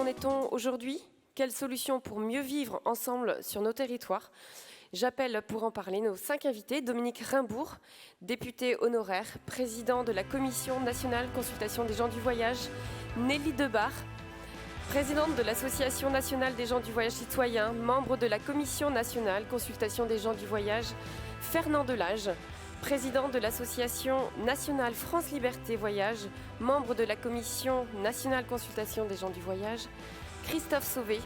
en est-on aujourd'hui? Quelles solutions pour mieux vivre ensemble sur nos territoires? J'appelle pour en parler nos 5 invités. Dominique Rimbourg, député honoraire, président de la Commission nationale consultation des gens du voyage. Nelly Debar, présidente de l'Association nationale des gens du voyage citoyen, membre de la Commission nationale consultation des gens du voyage. Fernand Delage, président de l'Association nationale France Liberté Voyage, membre de la Commission nationale consultation des gens du voyage. Christophe Sauvé,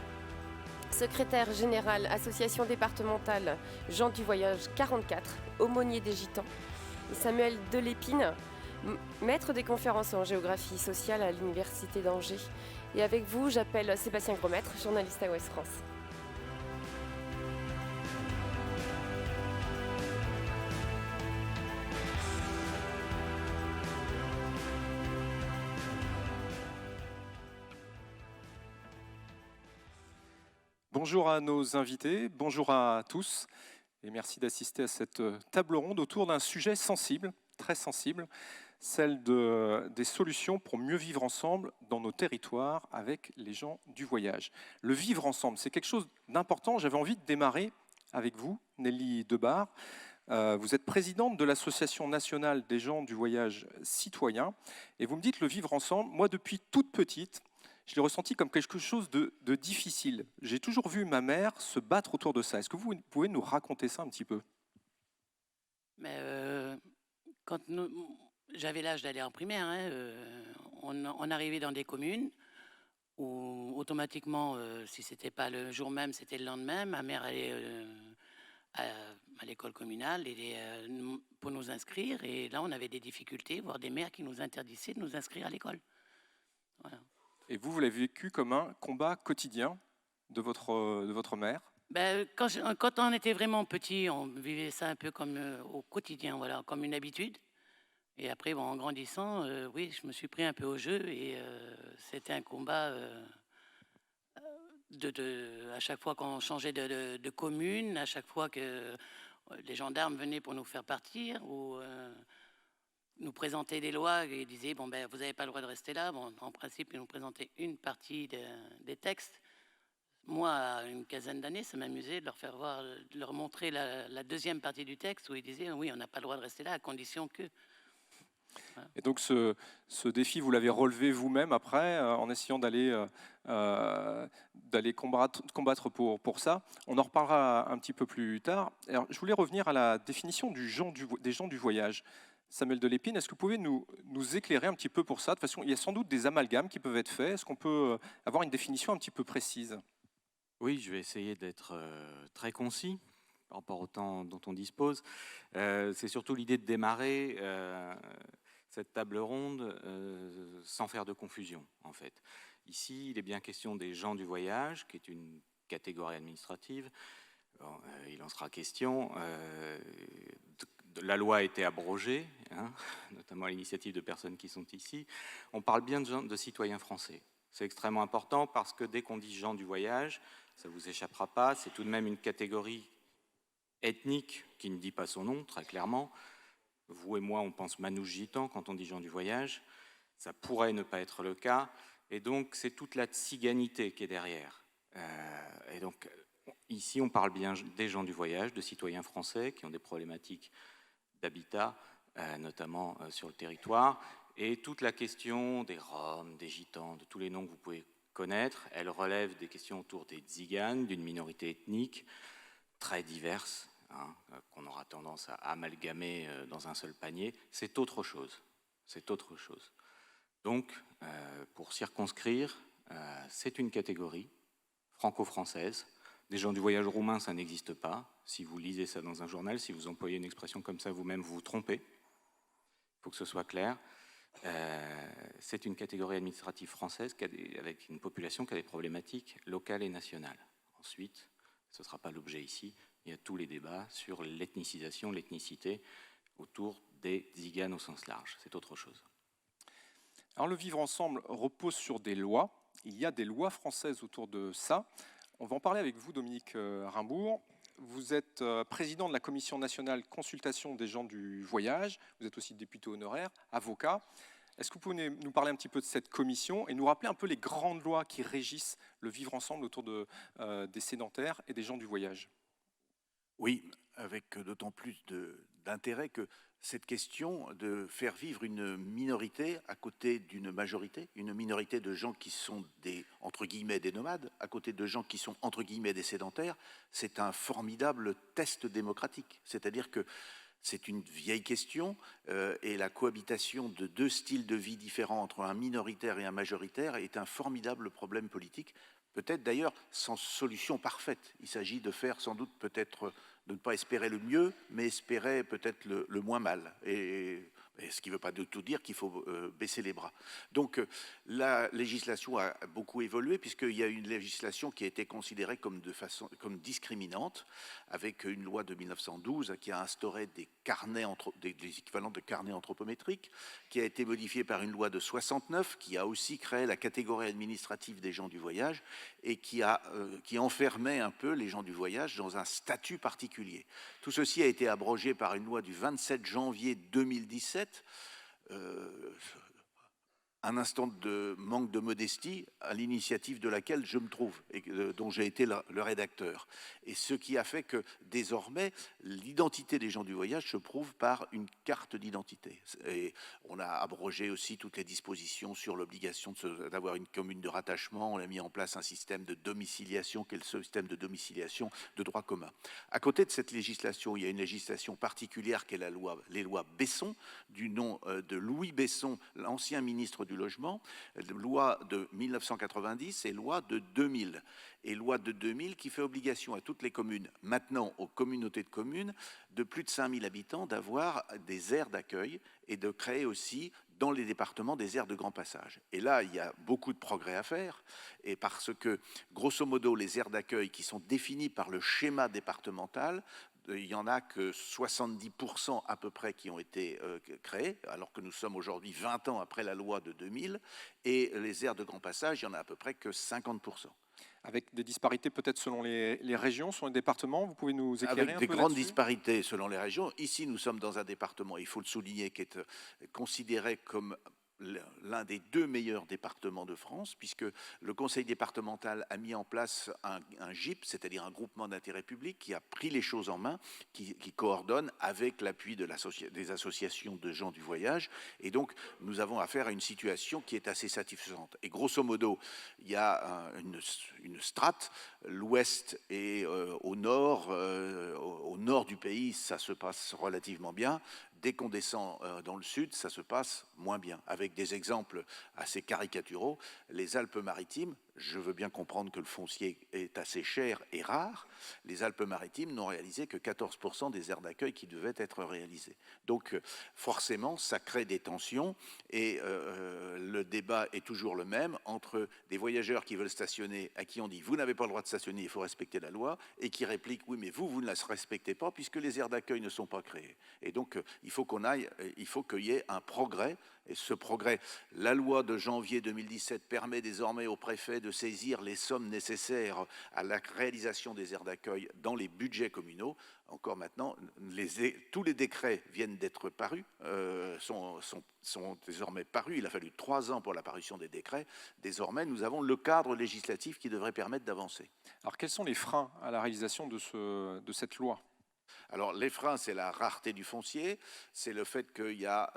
secrétaire général Association départementale Gens du voyage 44, aumônier des Gitans. Et Samuel Delépine, maître des conférences en géographie sociale à l'Université d'Angers. Et avec vous, j'appelle Sébastien Grosmaître, journaliste à Ouest France. Bonjour à nos invités, bonjour à tous et merci d'assister à cette table ronde autour d'un sujet sensible, très sensible, celle des solutions pour mieux vivre ensemble dans nos territoires avec les gens du voyage. Le vivre ensemble, c'est quelque chose d'important. J'avais envie de démarrer avec vous, Nelly Debar. Vous êtes présidente de l'Association nationale des gens du voyage citoyen et vous me dites le vivre ensemble. Moi, depuis toute petite, je l'ai ressenti comme quelque chose de difficile. J'ai toujours vu ma mère se battre autour de ça. Est-ce que vous pouvez nous raconter ça un petit peu? Quand j'avais l'âge d'aller en primaire, on arrivait dans des communes où automatiquement, si ce n'était pas le jour même, c'était le lendemain. Ma mère allait à l'école communale pour nous inscrire. Et là, on avait des difficultés, voire des maires qui nous interdisaient de nous inscrire à l'école. Voilà. Et vous l'avez vécu comme un combat quotidien de votre mère? Quand on était vraiment petit, on vivait ça un peu comme au quotidien, voilà, comme une habitude. Et après, en grandissant, oui, je me suis pris un peu au jeu et c'était un combat à chaque fois qu'on changeait de commune, à chaque fois que les gendarmes venaient pour nous faire partir ou nous présenter des lois et disaient vous n'avez pas le droit de rester là. Bon, en principe, ils nous présentaient une partie des textes. Moi, à une quinzaine d'années, ça m'amusait de leur montrer la deuxième partie du texte où ils disaient oui, on n'a pas le droit de rester là à condition que. Voilà. Et donc ce défi, vous l'avez relevé vous-même après, en essayant d'aller combattre pour ça. On en reparlera un petit peu plus tard. Alors, je voulais revenir à la définition des gens du voyage. Samuel Delépine, est-ce que vous pouvez nous éclairer un petit peu pour ça? De toute façon, il y a sans doute des amalgames qui peuvent être faits. Est-ce qu'on peut avoir une définition un petit peu précise? Oui, je vais essayer d'être très concis par rapport au temps dont on dispose. C'est surtout l'idée de démarrer cette table ronde sans faire de confusion, en fait. Ici, il est bien question des gens du voyage, qui est une catégorie administrative. Bon, il en sera question. La loi a été abrogée, notamment à l'initiative de personnes qui sont ici. On parle bien de citoyens français. C'est extrêmement important parce que dès qu'on dit gens du voyage, ça ne vous échappera pas, c'est tout de même une catégorie ethnique qui ne dit pas son nom, très clairement. Vous et moi, on pense manouche gitan quand on dit gens du voyage. Ça pourrait ne pas être le cas. Et donc, c'est toute la tziganité qui est derrière. Et donc, ici, on parle bien des gens du voyage, de citoyens français qui ont des problématiques d'habitat, notamment sur le territoire. Et toute la question des Roms, des Gitans, de tous les noms que vous pouvez connaître, elle relève des questions autour des Tziganes, d'une minorité ethnique très diverse, qu'on aura tendance à amalgamer dans un seul panier. C'est autre chose. C'est autre chose. Donc, pour circonscrire, c'est une catégorie franco-française. Des gens du voyage roumain, ça n'existe pas. Si vous lisez ça dans un journal, si vous employez une expression comme ça vous-même, vous vous trompez. Il faut que ce soit clair. C'est une catégorie administrative française avec une population qui a des problématiques locales et nationales. Ensuite, ce ne sera pas l'objet ici, il y a tous les débats sur l'ethnicisation, l'ethnicité autour des Tziganes au sens large. C'est autre chose. Alors le vivre ensemble repose sur des lois. Il y a des lois françaises autour de ça. On va en parler avec vous, Dominique Rimbourg. Vous êtes président de la Commission nationale consultation des gens du voyage. Vous êtes aussi député honoraire, avocat. Est-ce que vous pouvez nous parler un petit peu de cette commission et nous rappeler un peu les grandes lois qui régissent le vivre ensemble autour des sédentaires et des gens du voyage? Oui, avec d'autant plus d'intérêt que cette question de faire vivre une minorité à côté d'une majorité, une minorité de gens qui sont des, entre guillemets, des nomades, à côté de gens qui sont, entre guillemets, des sédentaires, c'est un formidable test démocratique. C'est-à-dire que c'est une vieille question et la cohabitation de deux styles de vie différents entre un minoritaire et un majoritaire est un formidable problème politique, peut-être d'ailleurs sans solution parfaite. Il s'agit de faire sans doute peut-être, de ne pas espérer le mieux, mais espérer peut-être le moins mal. Et ce qui ne veut pas du tout dire qu'il faut baisser les bras. Donc la législation a beaucoup évolué puisqu'il y a une législation qui a été considérée comme discriminante, avec une loi de 1912 qui a instauré des carnets, des équivalents de carnets anthropométriques, qui a été modifiée par une loi de 69 qui a aussi créé la catégorie administrative des gens du voyage et qui enfermait un peu les gens du voyage dans un statut particulier. Tout ceci a été abrogé par une loi du 27 janvier 2017. Un instant de manque de modestie à l'initiative de laquelle je me trouve et dont j'ai été le rédacteur. Et ce qui a fait que désormais, l'identité des gens du voyage se prouve par une carte d'identité. Et on a abrogé aussi toutes les dispositions sur l'obligation d'avoir une commune de rattachement. On a mis en place un système de domiciliation qui est le système de domiciliation de droit commun. À côté de cette législation, il y a une législation particulière qui est les lois Besson, du nom de Louis Besson, l'ancien ministre du Logement, loi de 1990 et loi de 2000. Et loi de 2000 qui fait obligation à toutes les communes, maintenant aux communautés de communes, de plus de 5000 habitants, d'avoir des aires d'accueil et de créer aussi dans les départements des aires de grand passage. Et là, il y a beaucoup de progrès à faire, et parce que, grosso modo, les aires d'accueil qui sont définies par le schéma départemental, il n'y en a que 70% à peu près qui ont été créés, alors que nous sommes aujourd'hui 20 ans après la loi de 2000, et les aires de grand passage, il n'y en a à peu près que 50%. Avec des disparités peut-être selon les régions, selon les départements, vous pouvez nous éclairer un peu là-dessus ? Avec des là-dessus ? grandes disparités selon les régions. Ici, nous sommes dans un département, il faut le souligner, qui est considéré comme l'un des 2 meilleurs départements de France, puisque le conseil départemental a mis en place un GIP, c'est-à-dire un groupement d'intérêt public, qui a pris les choses en main, qui coordonne avec l'appui des associations de gens du voyage. Et donc, nous avons affaire à une situation qui est assez satisfaisante. Et grosso modo, il y a une strate, l'ouest et au nord du pays, ça se passe relativement bien. Dès qu'on descend dans le sud, ça se passe moins bien. Avec des exemples assez caricaturaux, les Alpes-Maritimes, je veux bien comprendre que le foncier est assez cher et rare, les Alpes-Maritimes n'ont réalisé que 14% des aires d'accueil qui devaient être réalisées. Donc forcément, ça crée des tensions et le débat est toujours le même entre des voyageurs qui veulent stationner, à qui on dit « vous n'avez pas le droit de stationner, il faut respecter la loi » et qui répliquent « oui, mais vous ne la respectez pas puisque les aires d'accueil ne sont pas créées ». Et donc il faut qu'il y ait un progrès. Et ce progrès, la loi de janvier 2017 permet désormais au préfet de saisir les sommes nécessaires à la réalisation des aires d'accueil dans les budgets communaux. Encore maintenant, tous les décrets viennent d'être parus, sont désormais parus. Il a fallu 3 ans pour la parution des décrets. Désormais, nous avons le cadre législatif qui devrait permettre d'avancer. Alors, quels sont les freins à la réalisation de cette loi ? Alors, les freins, c'est la rareté du foncier, c'est le fait qu'il y a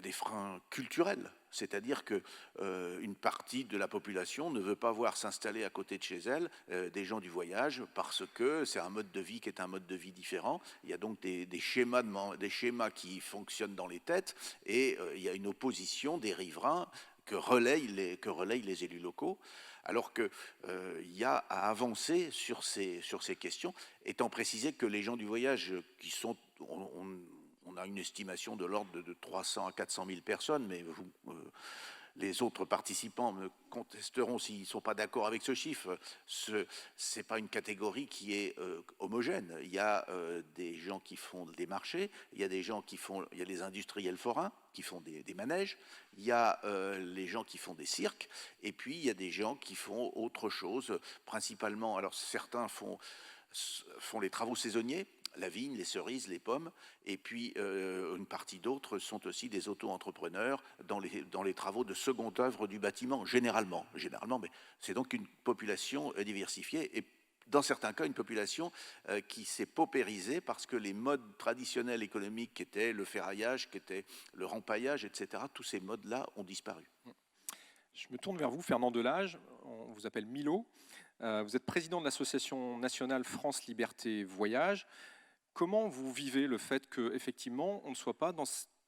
des freins culturels, c'est-à-dire qu'une partie de la population ne veut pas voir s'installer à côté de chez elle des gens du voyage parce que c'est un mode de vie qui est un mode de vie différent. Il y a donc des schémas qui fonctionnent dans les têtes et il y a une opposition des riverains que relayent les élus locaux. Alors qu'il y a à avancer sur ces questions, étant précisé que les gens du voyage qui sont... On a une estimation de l'ordre de 300 à 400 000 personnes, mais les autres participants me contesteront s'ils ne sont pas d'accord avec ce chiffre. Ce n'est pas une catégorie qui est homogène. Il y a des gens qui font des marchés, il y a des industriels forains qui font des manèges, il y a les gens qui font des cirques, et puis il y a des gens qui font autre chose, principalement. Alors certains font les travaux saisonniers. la vigne, les cerises, les pommes, et puis une partie d'autres sont aussi des auto-entrepreneurs dans les travaux de seconde œuvre du bâtiment, généralement, mais c'est donc une population diversifiée, et dans certains cas, une population qui s'est paupérisée parce que les modes traditionnels économiques qui étaient le ferraillage, qui était le rempaillage, etc., tous ces modes-là ont disparu. Je me tourne vers vous, Fernand Delage, on vous appelle Milo. Vous êtes président de l'association nationale France Liberté Voyage. Comment vous vivez le fait qu'effectivement, on ne soit pas dans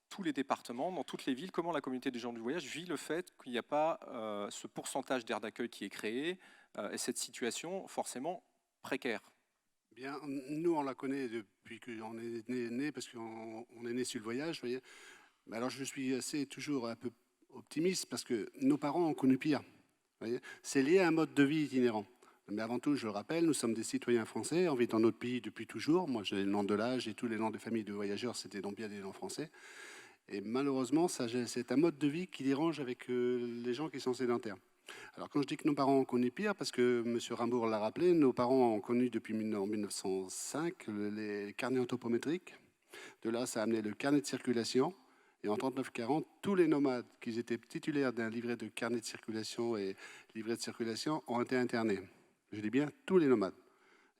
tous les départements, dans toutes les villes? Comment la communauté des gens du voyage vit le fait qu'il n'y a pas ce pourcentage d'aires d'accueil qui est créé et cette situation forcément précaire? Bien, nous, on la connaît depuis qu'on est né parce qu'on est né sur le voyage, vous voyez. Mais alors, je suis toujours un peu optimiste parce que nos parents ont connu pire. C'est lié à un mode de vie itinérant. Mais avant tout, je le rappelle, nous sommes des citoyens français, on vit dans notre pays depuis toujours. Moi, j'ai le nom de l'âge et tous les noms de famille de voyageurs, c'était donc bien des noms français. Et malheureusement, c'est un mode de vie qui dérange avec les gens qui sont sédentaires. Alors, quand je dis que nos parents ont connu pire, parce que M. Rimbourg l'a rappelé, nos parents ont connu depuis 1905 les carnets anthropométriques. De là, ça a amené le carnet de circulation. Et en 39-40, tous les nomades qui étaient titulaires d'un livret de carnet de circulation et livret de circulation ont été internés. Je dis bien tous les nomades.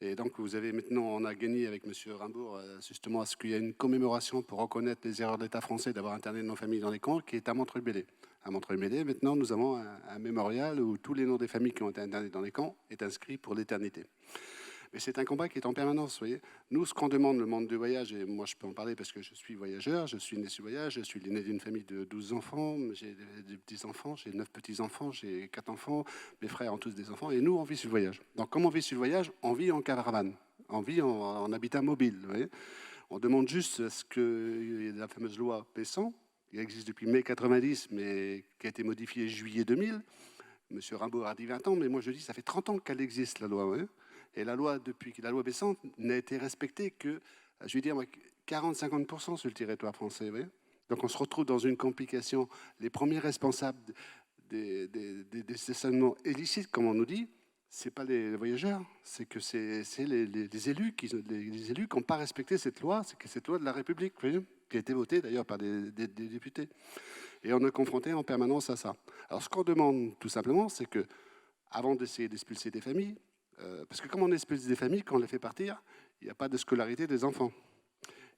Et donc, vous avez maintenant, on a gagné avec M. Rimbourg, justement, à ce qu'il y a une commémoration pour reconnaître les erreurs de l'État français d'avoir interné nos familles dans les camps, qui est à Montreuil-Bellay. À Montreuil-Bellay, maintenant, nous avons un mémorial où tous les noms des familles qui ont été internées dans les camps est inscrit pour l'éternité. Mais c'est un combat qui est en permanence, vous voyez. Nous, ce qu'on demande, le monde du voyage, et moi je peux en parler parce que je suis voyageur, je suis né sur le voyage, je suis né d'une famille de 12 enfants, j'ai des petits-enfants, j'ai 9 petits-enfants, j'ai 4 enfants, mes frères ont tous des enfants, et nous, on vit sur le voyage. Donc, comme on vit sur le voyage, on vit en caravane, on vit en habitat mobile, vous voyez. On demande juste à ce que la fameuse loi Pessan, qui existe depuis mai 90, mais qui a été modifiée juillet 2000, M. Rimbaud a dit 20 ans, mais moi je dis ça fait 30 ans qu'elle existe, la loi, hein. Et la loi, depuis que la loi Besson n'a été respectée que, je vais dire, 40-50% sur le territoire français. Oui. Donc on se retrouve dans une complication. Les premiers responsables des stationnements illicites, comme on nous dit, ce n'est pas les voyageurs, c'est que c'est les élus qui n'ont pas respecté cette loi, c'est que cette loi de la République, oui, qui a été votée d'ailleurs par des députés. Et on est confronté en permanence à ça. Alors ce qu'on demande tout simplement, c'est que, avant d'essayer d'expulser des familles, parce que comme on expulse des familles, quand on les fait partir, il n'y a pas de scolarité des enfants.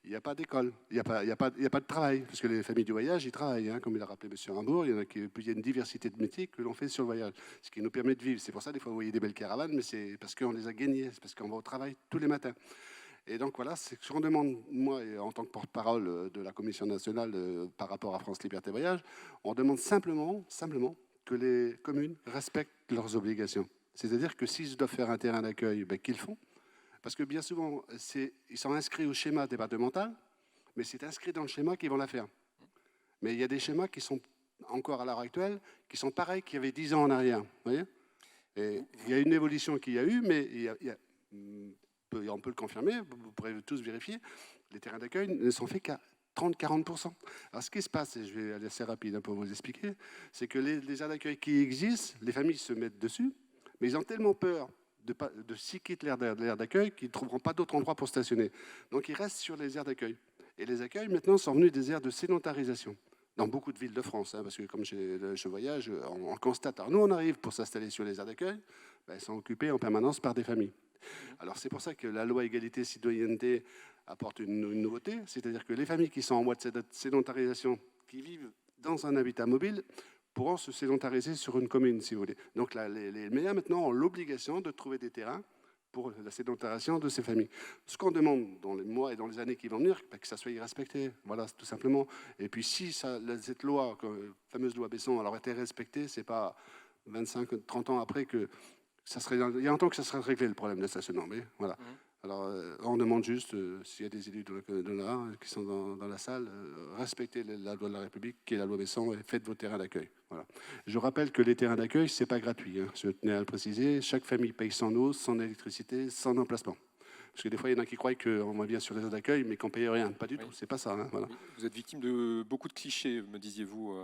Il n'y a pas d'école, il n'y a pas de travail, parce que les familles du voyage, ils travaillent, hein, comme il a rappelé M. Rimbourg, il y a une diversité de métiers que l'on fait sur le voyage, ce qui nous permet de vivre. C'est pour ça, des fois, vous voyez des belles caravanes, mais c'est parce qu'on les a gagnées, c'est parce qu'on va au travail tous les matins. Et donc voilà, c'est ce qu'on demande, moi, en tant que porte-parole de la Commission nationale par rapport à France Liberté Voyage, on demande simplement que les communes respectent leurs obligations. C'est-à-dire que s'ils doivent faire un terrain d'accueil, ben, qu'ils le font. Parce que bien souvent, ils sont inscrits au schéma départemental, mais c'est inscrit dans le schéma qu'ils vont la faire. Mais il y a des schémas qui sont encore à l'heure actuelle, qui sont pareils qu'il y avait 10 ans en arrière. Vous voyez. Et il y a une évolution qu'il y a eu, mais on peut le confirmer, vous pourrez tous vérifier, les terrains d'accueil ne sont faits qu'à 30-40%. Alors ce qui se passe, et je vais aller assez rapide pour vous expliquer, c'est que les aires d'accueil qui existent, les familles se mettent dessus, mais ils ont tellement peur de s'y quitter l'aire d'accueil qu'ils ne trouveront pas d'autre endroit pour stationner. Donc ils restent sur les aires d'accueil. Et les accueils, maintenant, sont venus des aires de sédentarisation dans beaucoup de villes de France, hein, parce que comme je voyage, on constate. Alors nous, on arrive pour s'installer sur les aires d'accueil, ben, elles sont occupées en permanence par des familles. Alors c'est pour ça que la loi égalité citoyenneté apporte une nouveauté, c'est-à-dire que les familles qui sont en voie de sédentarisation, qui vivent dans un habitat mobile, pourront se sédentariser sur une commune, si vous voulez. Donc là, les maires, maintenant, ont l'obligation de trouver des terrains pour la sédentarisation de ces familles. Ce qu'on demande dans les mois et dans les années qui vont venir, que ça soit respecté, voilà, tout simplement. Et puis si cette loi, la fameuse loi Besson, elle aurait été respectée, c'est pas 25-30 ans après que ça serait... Il y a un temps que ça serait réglé, le problème de stationnement, mais voilà. Alors, on demande juste, s'il y a des élus qui sont dans la salle, respectez la loi de la République, qui est la loi Besson, et faites vos terrains d'accueil. Voilà. Je rappelle que les terrains d'accueil, ce n'est pas gratuit. Hein. Je tenais à le préciser. Chaque famille paye son eau, son électricité, son emplacement. Parce que des fois, il y en a qui croient qu'on va bien sur les aires d'accueil, mais qu'on ne paye rien. Pas du tout, c'est pas ça. Hein. Voilà. Vous êtes victime de beaucoup de clichés, me disiez-vous,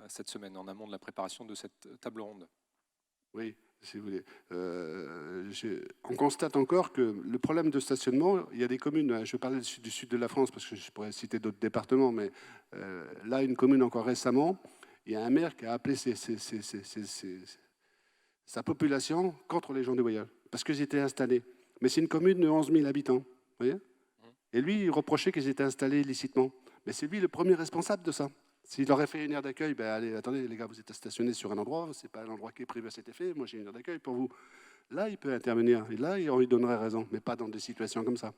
cette semaine, en amont de la préparation de cette table ronde. Oui, si vous voulez. On constate encore que le problème de stationnement, il y a des communes, je parlais du sud de la France parce que je pourrais citer d'autres départements, mais là, une commune encore récemment, il y a un maire qui a appelé sa population contre les gens du voyage, parce qu'ils étaient installés. Mais c'est une commune de 11 000 habitants, vous voyez. Et lui, il reprochait qu'ils étaient installés illicitement. Mais c'est lui le premier responsable de ça. S'il aurait fait une aire d'accueil, ben allez, attendez, les gars, vous êtes stationnés sur un endroit, c'est pas un endroit qui est prévu à cet effet, moi j'ai une aire d'accueil pour vous. Là, il peut intervenir, et là, on lui donnerait raison, mais pas dans des situations comme ça.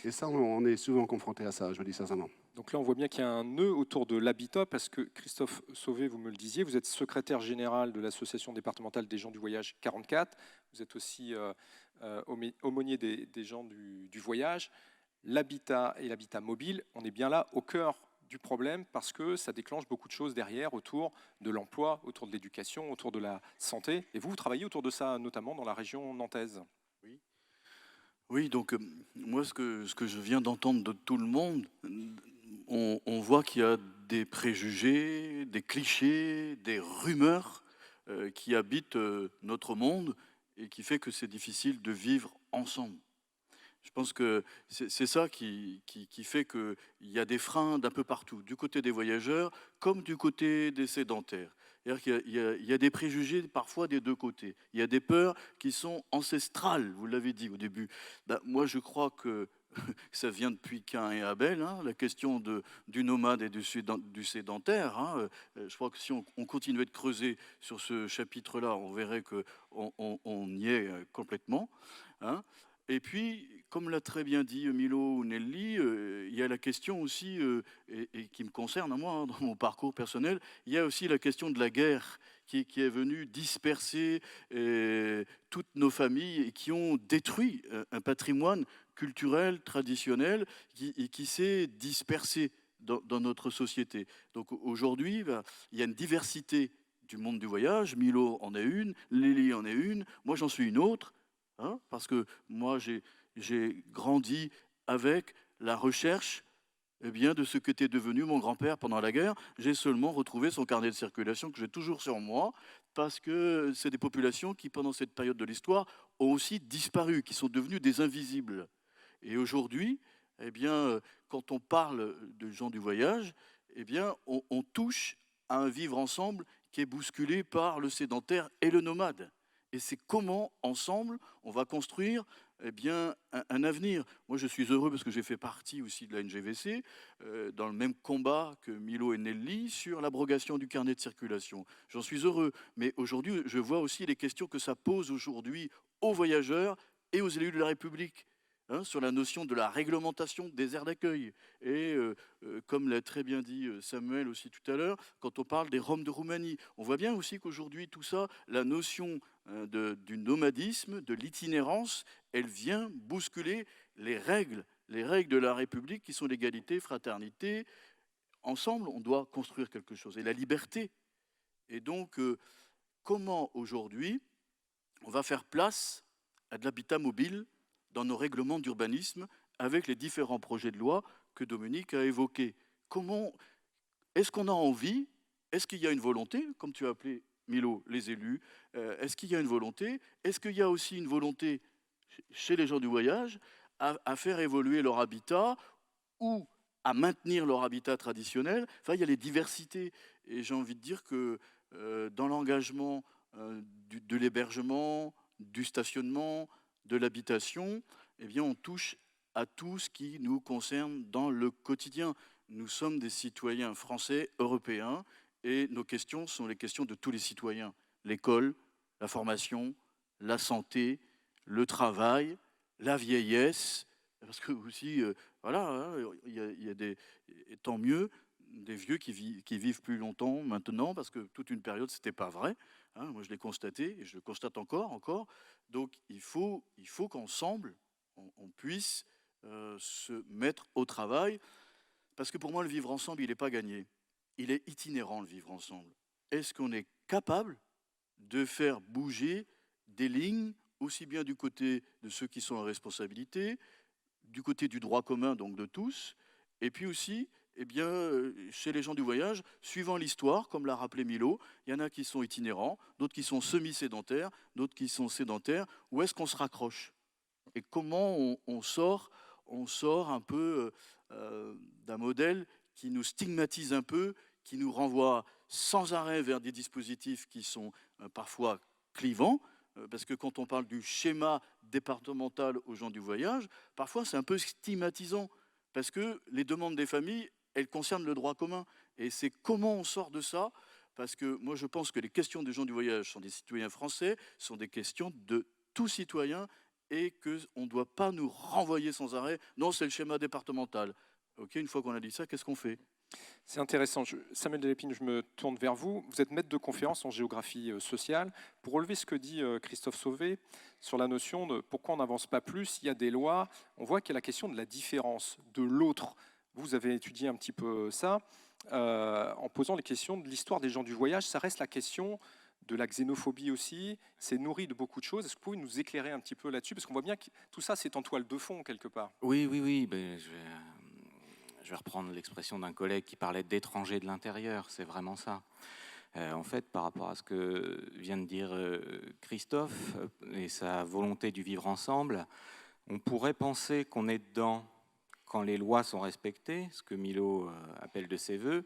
Et ça, on est souvent confronté à ça, je le dis sincèrement. Donc là, on voit bien qu'il y a un nœud autour de l'habitat, parce que Christophe Sauvé, vous me le disiez, vous êtes secrétaire général de l'association départementale des gens du voyage 44, vous êtes aussi aumônier des gens du voyage. L'habitat et l'habitat mobile, on est bien là au cœur du problème parce que ça déclenche beaucoup de choses derrière autour de l'emploi, autour de l'éducation, autour de la santé. Et vous travaillez autour de ça, notamment dans la région nantaise. Oui, donc moi, ce que je viens d'entendre de tout le monde, on voit qu'il y a des préjugés, des clichés, des rumeurs qui habitent notre monde et qui fait que c'est difficile de vivre ensemble. Je pense que c'est ça qui fait qu'il y a des freins d'un peu partout, du côté des voyageurs comme du côté des sédentaires. C'est-à-dire qu'il y a des préjugés parfois des deux côtés. Il y a des peurs qui sont ancestrales, vous l'avez dit au début. Moi, je crois que ça vient depuis Caïn et Abel, hein, la question du nomade et du sédentaire. Hein. Je crois que si on continuait de creuser sur ce chapitre-là, on verrait qu'on y est complètement. Hein. Et puis, comme l'a très bien dit Milo ou Nelly, il y a la question aussi, et qui me concerne à moi, hein, dans mon parcours personnel, il y a aussi la question de la guerre qui est venue disperser toutes nos familles et qui ont détruit un patrimoine culturel, traditionnel, qui s'est dispersé dans notre société. Donc aujourd'hui, il y a une diversité du monde du voyage. Milo en est une, Nelly en est une, moi j'en suis une autre. Hein, parce que moi, j'ai grandi avec la recherche de ce qu'était devenu mon grand-père pendant la guerre. J'ai seulement retrouvé son carnet de circulation que j'ai toujours sur moi, parce que c'est des populations qui, pendant cette période de l'histoire, ont aussi disparu, qui sont devenues des invisibles. Et aujourd'hui, quand on parle de gens du voyage, on touche à un vivre ensemble qui est bousculé par le sédentaire et le nomade. Et c'est comment, ensemble, on va construire un avenir. Moi, je suis heureux parce que j'ai fait partie aussi de la NGVC, dans le même combat que Milo et Nelly, sur l'abrogation du carnet de circulation. J'en suis heureux. Mais aujourd'hui, je vois aussi les questions que ça pose aujourd'hui aux voyageurs et aux élus de la République. Hein, sur la notion de la réglementation des aires d'accueil. Et comme l'a très bien dit Samuel aussi tout à l'heure, quand on parle des Roms de Roumanie, on voit bien aussi qu'aujourd'hui, tout ça, la notion du nomadisme, de l'itinérance, elle vient bousculer les règles de la République qui sont l'égalité, fraternité. Ensemble, on doit construire quelque chose. Et la liberté. Et donc, comment aujourd'hui, on va faire place à de l'habitat mobile dans nos règlements d'urbanisme avec les différents projets de loi que Dominique a évoqués. Comment est-ce qu'on a envie? Est-ce qu'il y a une volonté, comme tu as appelé Milo, les élus? Est-ce qu'il y a une volonté? Est-ce qu'il y a aussi une volonté chez les gens du voyage à faire évoluer leur habitat ou à maintenir leur habitat traditionnel? Enfin, il y a les diversités. Et j'ai envie de dire que dans l'engagement de l'hébergement, du stationnement, de l'habitation, on touche à tout ce qui nous concerne dans le quotidien. Nous sommes des citoyens français, européens, et nos questions sont les questions de tous les citoyens. L'école, la formation, la santé, le travail, la vieillesse, parce que aussi, il y a des, et tant mieux, des vieux qui vivent plus longtemps maintenant, parce que toute une période, ce n'était pas vrai. Hein, moi, je l'ai constaté, et je le constate encore. Donc, il faut qu'ensemble, on puisse se mettre au travail. Parce que pour moi, le vivre ensemble, il n'est pas gagné. Il est itinérant, le vivre ensemble. Est-ce qu'on est capable de faire bouger des lignes, aussi bien du côté de ceux qui sont en responsabilité, du côté du droit commun, donc de tous, et puis aussi eh bien, chez les gens du voyage, suivant l'histoire, comme l'a rappelé Milo, il y en a qui sont itinérants, d'autres qui sont semi-sédentaires, d'autres qui sont sédentaires. Où est-ce qu'on se raccroche? Et comment on sort un peu d'un modèle qui nous stigmatise un peu, qui nous renvoie sans arrêt vers des dispositifs qui sont parfois clivants, parce que quand on parle du schéma départemental aux gens du voyage, parfois c'est un peu stigmatisant, parce que les demandes des familles, elles concernent le droit commun. Et c'est comment on sort de ça, parce que moi je pense que les questions des gens du voyage sont des citoyens français, sont des questions de tout citoyen, et qu'on ne doit pas nous renvoyer sans arrêt, non c'est le schéma départemental. Ok, une fois qu'on a dit ça, qu'est-ce qu'on fait? C'est intéressant. Samuel Delépine, je me tourne vers vous. Vous êtes maître de conférence en géographie sociale. Pour relever ce que dit Christophe Sauvé sur la notion de pourquoi on n'avance pas plus, il y a des lois, on voit qu'il y a la question de la différence, de l'autre. Vous avez étudié un petit peu ça en posant les questions de l'histoire des gens du voyage. Ça reste la question de la xénophobie aussi. C'est nourri de beaucoup de choses. Est-ce que vous pouvez nous éclairer un petit peu là-dessus? Parce qu'on voit bien que tout ça, c'est en toile de fond quelque part. Oui. Ben, je vais reprendre l'expression d'un collègue qui parlait d'étrangers de l'intérieur, c'est vraiment ça. En fait, par rapport à ce que vient de dire Christophe et sa volonté du vivre ensemble, on pourrait penser qu'on est dedans quand les lois sont respectées, ce que Milo appelle de ses voeux.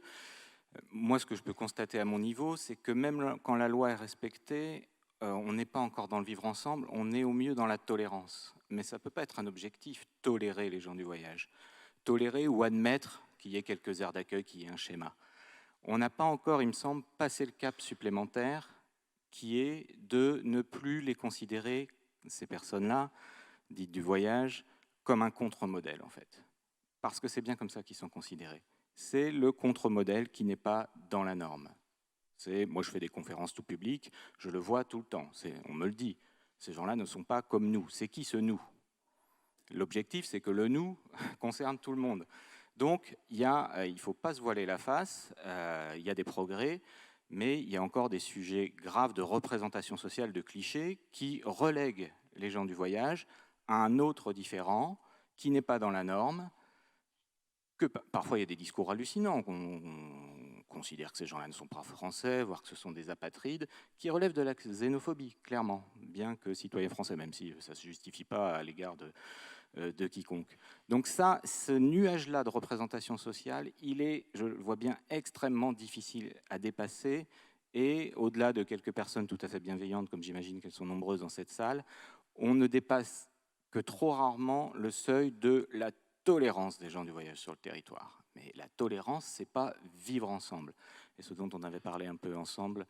Moi, ce que je peux constater à mon niveau, c'est que même quand la loi est respectée, on n'est pas encore dans le vivre ensemble, on est au mieux dans la tolérance. Mais ça ne peut pas être un objectif, tolérer les gens du voyage. Tolérer ou admettre qu'il y ait quelques aires d'accueil, qu'il y ait un schéma. On n'a pas encore, il me semble, passé le cap supplémentaire qui est de ne plus les considérer, ces personnes-là, dites du voyage, comme un contre-modèle en fait. Parce que c'est bien comme ça qu'ils sont considérés. C'est le contre-modèle qui n'est pas dans la norme. Moi je fais des conférences tout public, je le vois tout le temps, on me le dit. Ces gens-là ne sont pas comme nous. C'est qui ce nous ? L'objectif, c'est que le nous concerne tout le monde. Donc, il ne faut pas se voiler la face, il y a des progrès, mais il y a encore des sujets graves de représentation sociale, de clichés, qui relèguent les gens du voyage à un autre différent, qui n'est pas dans la norme, que parfois il y a des discours hallucinants, on considère que ces gens-là ne sont pas français, voire que ce sont des apatrides, qui relèvent de la xénophobie, clairement, bien que citoyens français, même si ça ne se justifie pas à l'égard de quiconque. Donc ça, ce nuage-là de représentation sociale, il est, je le vois bien, extrêmement difficile à dépasser, et au-delà de quelques personnes tout à fait bienveillantes, comme j'imagine qu'elles sont nombreuses dans cette salle, on ne dépasse que trop rarement le seuil de la tolérance des gens du voyage sur le territoire. Mais la tolérance, c'est pas vivre ensemble. Et ce dont on avait parlé un peu ensemble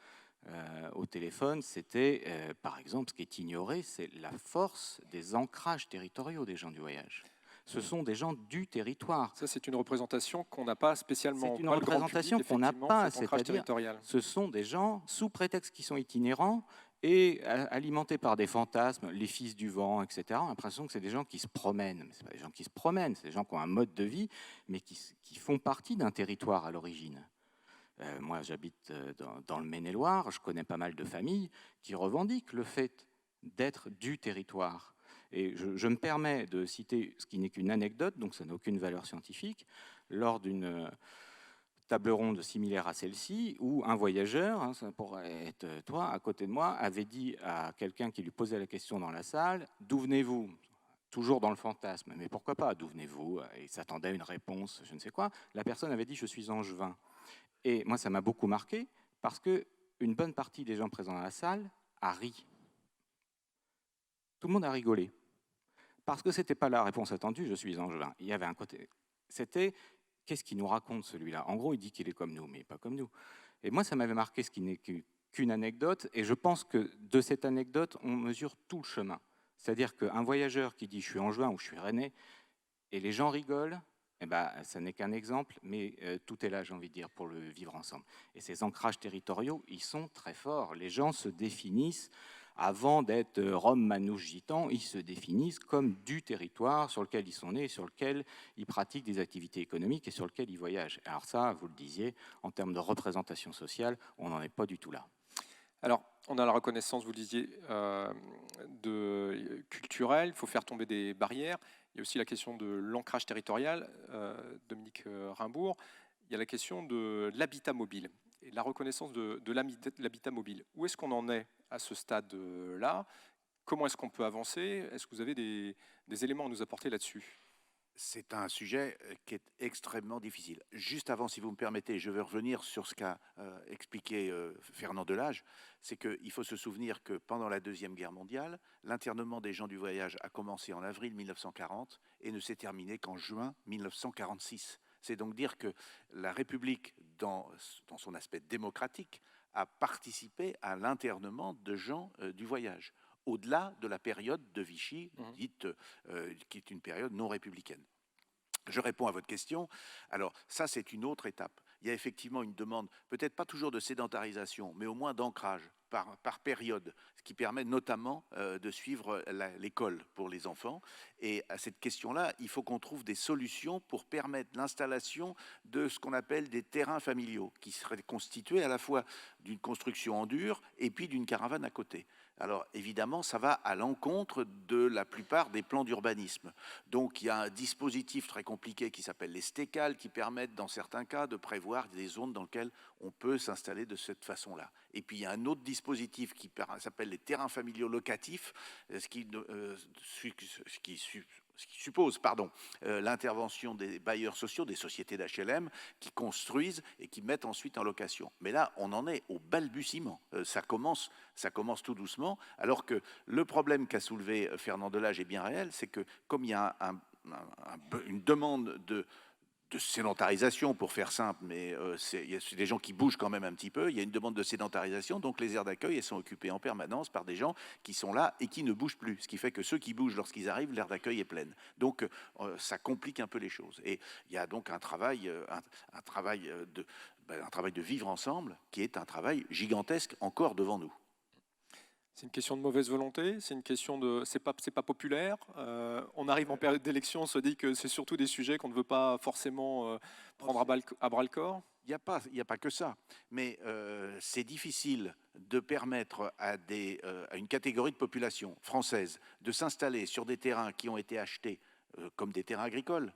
au téléphone, c'était, par exemple, ce qui est ignoré, c'est la force des ancrages territoriaux des gens du voyage. Ce sont des gens du territoire. Ça, c'est une représentation qu'on n'a pas spécialement. C'est une représentation qu'on n'a pas, c'est-à-dire ce sont des gens, sous prétexte qu'ils sont itinérants, et alimentés par des fantasmes, les fils du vent, etc. On a l'impression que c'est des gens qui se promènent. Mais ce pas des gens qui se promènent, c'est des gens qui ont un mode de vie, mais qui font partie d'un territoire à l'origine. Moi, j'habite dans le Maine-et-Loire, je connais pas mal de familles qui revendiquent le fait d'être du territoire. Et je me permets de citer ce qui n'est qu'une anecdote, donc ça n'a aucune valeur scientifique, lors d'une table ronde similaire à celle-ci, où un voyageur, ça pourrait être toi, à côté de moi, avait dit à quelqu'un qui lui posait la question dans la salle, « D'où venez-vous » Toujours dans le fantasme, mais pourquoi pas, d'où venez-vous? Et il s'attendait à une réponse, je ne sais quoi. La personne avait dit, je suis angevin. Et moi, ça m'a beaucoup marqué, parce qu'une bonne partie des gens présents dans la salle a ri. Tout le monde a rigolé. Parce que ce n'était pas la réponse attendue, je suis angevin. Il y avait un côté, c'était, qu'est-ce qu'il nous raconte celui-là? En gros, il dit qu'il est comme nous, mais pas comme nous. Et moi, ça m'avait marqué, ce qui n'est qu'une anecdote, et je pense que de cette anecdote, on mesure tout le chemin. C'est-à-dire qu'un voyageur qui dit « je suis angevin » ou « je suis rennais », et les gens rigolent, eh ben, ça n'est qu'un exemple, mais tout est là, j'ai envie de dire, pour le vivre ensemble. Et ces ancrages territoriaux, ils sont très forts. Les gens se définissent, avant d'être Rome, Manouche, Gitan, ils se définissent comme du territoire sur lequel ils sont nés, sur lequel ils pratiquent des activités économiques et sur lequel ils voyagent. Alors ça, vous le disiez, en termes de représentation sociale, on n'en est pas du tout là. Alors, on a la reconnaissance, vous le disiez, culturelle, il faut faire tomber des barrières. Il y a aussi la question de l'ancrage territorial, Dominique Rimbourg. Il y a la question de l'habitat mobile et la reconnaissance de l'habitat mobile. Où est-ce qu'on en est à ce stade-là? Comment est-ce qu'on peut avancer? Est-ce que vous avez des éléments à nous apporter là-dessus? C'est un sujet qui est extrêmement difficile. Juste avant, si vous me permettez, je veux revenir sur ce qu'a expliqué Fernand Delage. C'est qu'il faut se souvenir que pendant la Deuxième Guerre mondiale, l'internement des gens du voyage a commencé en avril 1940 et ne s'est terminé qu'en juin 1946. C'est donc dire que la République, dans son aspect démocratique, a participé à l'internement de gens du voyage, au-delà de la période de Vichy, dite, qui est une période non républicaine. Je réponds à votre question. Alors ça, c'est une autre étape. Il y a effectivement une demande, peut-être pas toujours de sédentarisation, mais au moins d'ancrage par période, ce qui permet notamment de suivre l'école pour les enfants. Et à cette question-là, il faut qu'on trouve des solutions pour permettre l'installation de ce qu'on appelle des terrains familiaux, qui seraient constitués à la fois d'une construction en dur et puis d'une caravane à côté. Alors évidemment, ça va à l'encontre de la plupart des plans d'urbanisme. Donc il y a un dispositif très compliqué qui s'appelle les STECAL, qui permettent dans certains cas de prévoir des zones dans lesquelles on peut s'installer de cette façon-là. Et puis il y a un autre dispositif qui s'appelle les terrains familiaux locatifs, ce qui suppose l'intervention des bailleurs sociaux, des sociétés d'HLM, qui construisent et qui mettent ensuite en location. Mais là, on en est au balbutiement. Ça commence tout doucement, alors que le problème qu'a soulevé Fernand Delage est bien réel, c'est que comme il y a une demande de sédentarisation, pour faire simple, mais il y a des gens qui bougent quand même un petit peu, il y a une demande de sédentarisation, donc les aires d'accueil, elles sont occupées en permanence par des gens qui sont là et qui ne bougent plus, ce qui fait que ceux qui bougent lorsqu'ils arrivent, l'aire d'accueil est pleine. Donc ça complique un peu les choses. Et il y a donc un travail de vivre ensemble qui est un travail gigantesque encore devant nous. C'est une question de mauvaise volonté, c'est une question de... C'est pas populaire. On arrive en période d'élection, on se dit que c'est surtout des sujets qu'on ne veut pas forcément prendre à bras le corps. Il n'y a pas que ça, mais c'est difficile de permettre à une catégorie de population française de s'installer sur des terrains qui ont été achetés comme des terrains agricoles,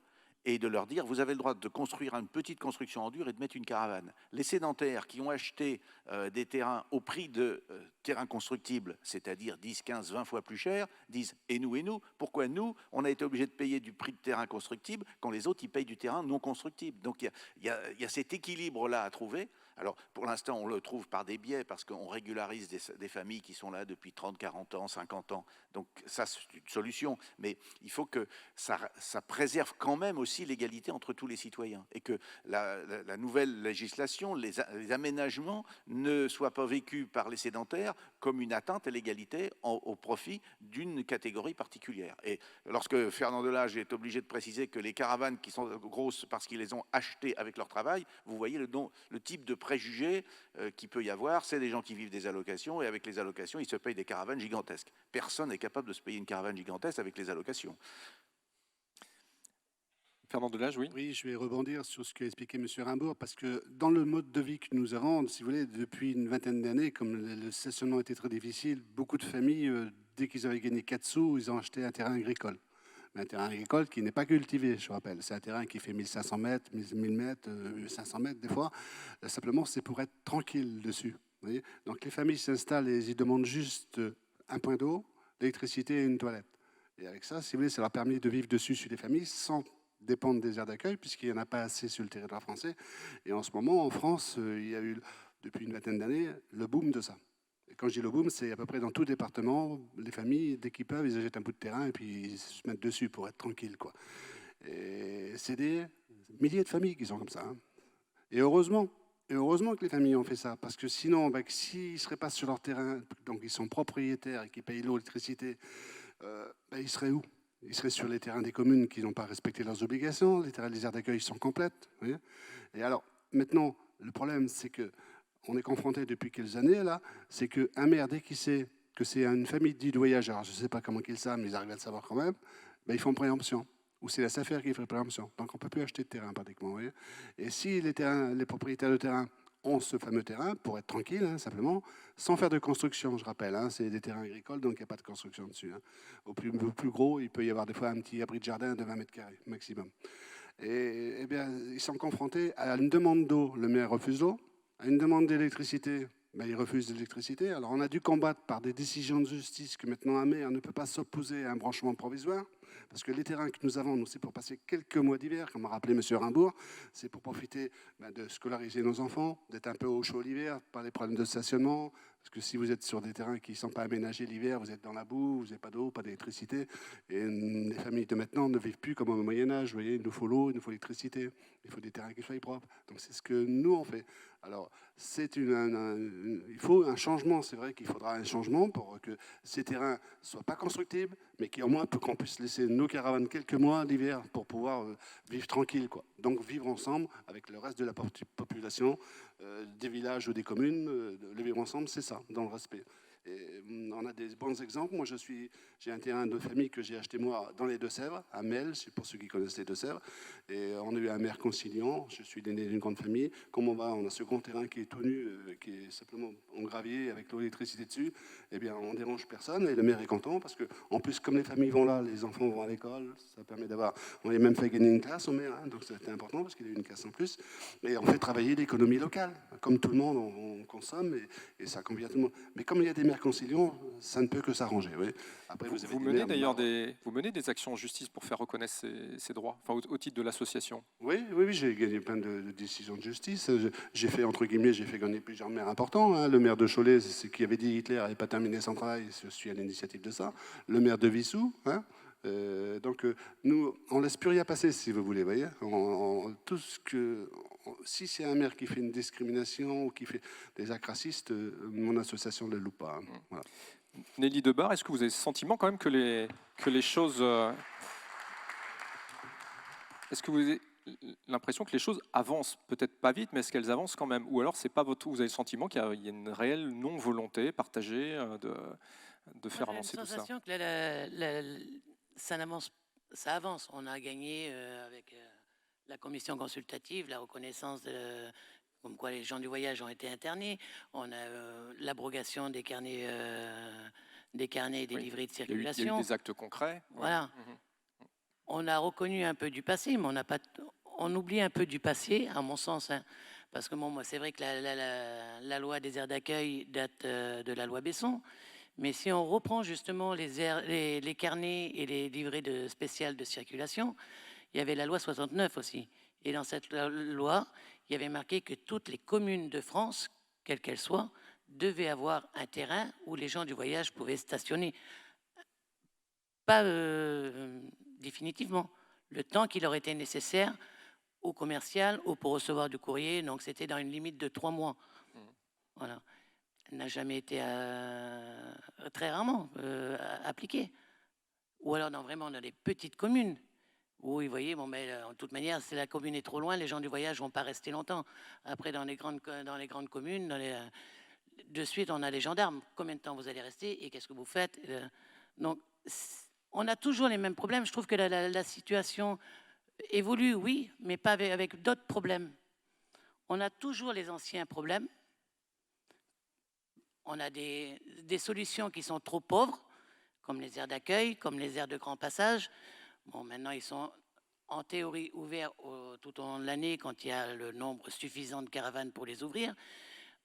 et de leur dire, vous avez le droit de construire une petite construction en dur et de mettre une caravane. Les sédentaires qui ont acheté des terrains au prix de terrains constructibles, c'est-à-dire 10, 15, 20 fois plus cher, disent, et nous, pourquoi nous, on a été obligés de payer du prix de terrain constructible quand les autres, ils payent du terrain non constructible. Donc il y a cet équilibre-là à trouver. Alors, pour l'instant, on le trouve par des biais, parce qu'on régularise des familles qui sont là depuis 30, 40 ans, 50 ans. Donc ça, c'est une solution. Mais il faut que ça préserve quand même aussi l'égalité entre tous les citoyens. Et que la nouvelle législation, les aménagements ne soient pas vécus par les sédentaires comme une atteinte à l'égalité au profit d'une catégorie particulière. Et lorsque Fernand Delage est obligé de préciser que les caravanes qui sont grosses parce qu'ils les ont achetées avec leur travail, vous voyez le type de préjugés qu'il peut y avoir, c'est des gens qui vivent des allocations, et avec les allocations, ils se payent des caravanes gigantesques. Personne n'est capable de se payer une caravane gigantesque avec les allocations. Fernand Delage, oui. Oui, je vais rebondir sur ce qu'a expliqué M. Rimbourg, parce que dans le mode de vie que nous avons, si vous voulez, depuis une vingtaine d'années, comme le stationnement était très difficile, beaucoup de familles, dès qu'ils avaient gagné 4 sous, ils ont acheté un terrain agricole. Mais un terrain agricole qui n'est pas cultivé, je rappelle. C'est un terrain qui fait 1500 mètres, 1000 mètres, 500 mètres des fois. Simplement, c'est pour être tranquille dessus. Vous voyez. Donc les familles s'installent et ils demandent juste un point d'eau, l'électricité et une toilette. Et avec ça, si vous voulez, ça leur permet de vivre dessus sur les familles sans dépendre des aires d'accueil, puisqu'il n'y en a pas assez sur le territoire français. Et en ce moment, en France, il y a eu, depuis une vingtaine d'années, le boom de ça. Et quand je dis le boom, c'est à peu près dans tout département, les familles, dès qu'ils peuvent, ils achètent un bout de terrain et puis ils se mettent dessus pour être tranquilles, quoi. Et c'est des milliers de familles qui sont comme ça. Hein. Et heureusement que les familles ont fait ça, parce que sinon, s'ils ne seraient pas sur leur terrain, donc ils sont propriétaires et qu'ils payent l'eau, l'électricité, ils seraient où ? Ils seraient sur les terrains des communes qui n'ont pas respecté leurs obligations, les terrains des aires d'accueil sont complètes. Vous voyez. Et alors, maintenant, le problème, c'est qu'on est confronté depuis quelques années, là, c'est qu'un maire, dès qu'il sait que c'est une famille dite de voyage, alors je ne sais pas comment ils savent, mais ils arrivent à le savoir quand même, ils font préemption. Ou c'est la SAFER qui fait préemption. Donc on ne peut plus acheter de terrain, pratiquement. Vous voyez. Et si les propriétaires de terrain ont ce fameux terrain pour être tranquille, hein, simplement, sans faire de construction, je rappelle. Hein, c'est des terrains agricoles, donc il n'y a pas de construction dessus. Hein. Au plus gros, il peut y avoir des fois un petit abri de jardin de 20 mètres carrés maximum. Et eh bien, ils sont confrontés à une demande d'eau, le maire refuse l'eau, à une demande d'électricité, ben, il refuse l'électricité. Alors on a dû combattre par des décisions de justice que maintenant un maire ne peut pas s'opposer à un branchement provisoire, parce que les terrains que nous avons, nous, c'est pour passer quelques mois d'hiver, comme a rappelé M. Rimbourg, c'est pour profiter de scolariser nos enfants, d'être un peu au chaud l'hiver, pas les problèmes de stationnement, parce que si vous êtes sur des terrains qui ne sont pas aménagés l'hiver, vous êtes dans la boue, vous n'avez pas d'eau, pas d'électricité, et les familles de maintenant ne vivent plus comme au Moyen-Âge, vous voyez, il nous faut l'eau, il nous faut l'électricité, il faut des terrains qui soient propres. Donc c'est ce que nous on fait. Alors, il faut un changement, c'est vrai qu'il faudra un changement pour que ces terrains ne soient pas constructibles, mais qu'au moins qu'on puisse laisser nos caravanes quelques mois l'hiver pour pouvoir vivre tranquille, quoi. Donc vivre ensemble avec le reste de la population, des villages ou des communes, le vivre ensemble, c'est ça, dans le respect. Et on a des bons exemples. Moi, j'ai un terrain de famille que j'ai acheté moi dans les Deux-Sèvres, à Mel, c'est pour ceux qui connaissent les Deux-Sèvres. Et on a eu un maire conciliant. Je suis l'aîné d'une grande famille. Comme on a ce grand terrain qui est tout nu, qui est simplement en gravier avec l'électricité dessus, eh bien, on dérange personne. Et le maire est content parce que, en plus, comme les familles vont là, les enfants vont à l'école. Ça permet d'avoir. On a même fait gagner une classe au maire, hein, donc c'était important parce qu'il a eu une classe en plus. Et on fait travailler l'économie locale. Comme tout le monde, on consomme et ça convient à tout le monde. Mais comme il y a des maires conciliants, ça ne peut que s'arranger. Oui. Après, vous menez d'ailleurs des actions en justice pour faire reconnaître ces droits, enfin, au titre de l'association. Oui, j'ai gagné plein de décisions de justice. J'ai fait, entre guillemets, gagner plusieurs maires importants. Hein. Le maire de Cholet, c'est qui avait dit Hitler n'avait pas terminé son travail, je suis à l'initiative de ça. Le maire de Vissou, hein. Donc nous, on ne laisse plus rien passer, si vous voulez, voyez. Si c'est un maire qui fait une discrimination ou qui fait des actes racistes, mon association ne le loupe pas. Hein. Voilà. Nelly Debar, est-ce que vous avez le sentiment quand même que les choses... Est-ce que vous avez l'impression que les choses avancent, peut-être pas vite, mais est-ce qu'elles avancent quand même? Ou alors c'est pas vous avez le sentiment qu'il y a une réelle non-volonté partagée de faire avancer tout ça? J'ai l'impression que ça avance. On a gagné avec la commission consultative, la reconnaissance comme quoi les gens du voyage ont été internés. On a l'abrogation des carnets et des livrets de circulation. Il y a eu des actes concrets. Voilà. Ouais. On a reconnu un peu du passé, mais on oublie un peu du passé, à mon sens. Hein, parce que moi, c'est vrai que la loi des aires d'accueil date de la loi Besson. Mais si on reprend justement les carnets et les livrets spéciales de circulation, il y avait la loi 69 aussi. Et dans cette loi, il y avait marqué que toutes les communes de France, quelles qu'elles soient, devaient avoir un terrain où les gens du voyage pouvaient stationner. Pas définitivement. Le temps qu'il leur était nécessaire au commercial ou pour recevoir du courrier. Donc c'était dans une limite de 3 mois. Voilà. N'a jamais été très rarement appliqué. Ou alors vraiment dans les petites communes où, vous voyez, en toute manière, si la commune est trop loin, les gens du voyage ne vont pas rester longtemps. Après, dans les grandes communes, de suite, on a les gendarmes. Combien de temps vous allez rester et qu'est-ce que vous faites? Donc, on a toujours les mêmes problèmes. Je trouve que la situation évolue, oui, mais pas avec d'autres problèmes. On a toujours les anciens problèmes. On a des solutions qui sont trop pauvres, comme les aires d'accueil, comme les aires de grand passage. Bon, maintenant, ils sont en théorie ouverts tout au long de l'année quand il y a le nombre suffisant de caravanes pour les ouvrir.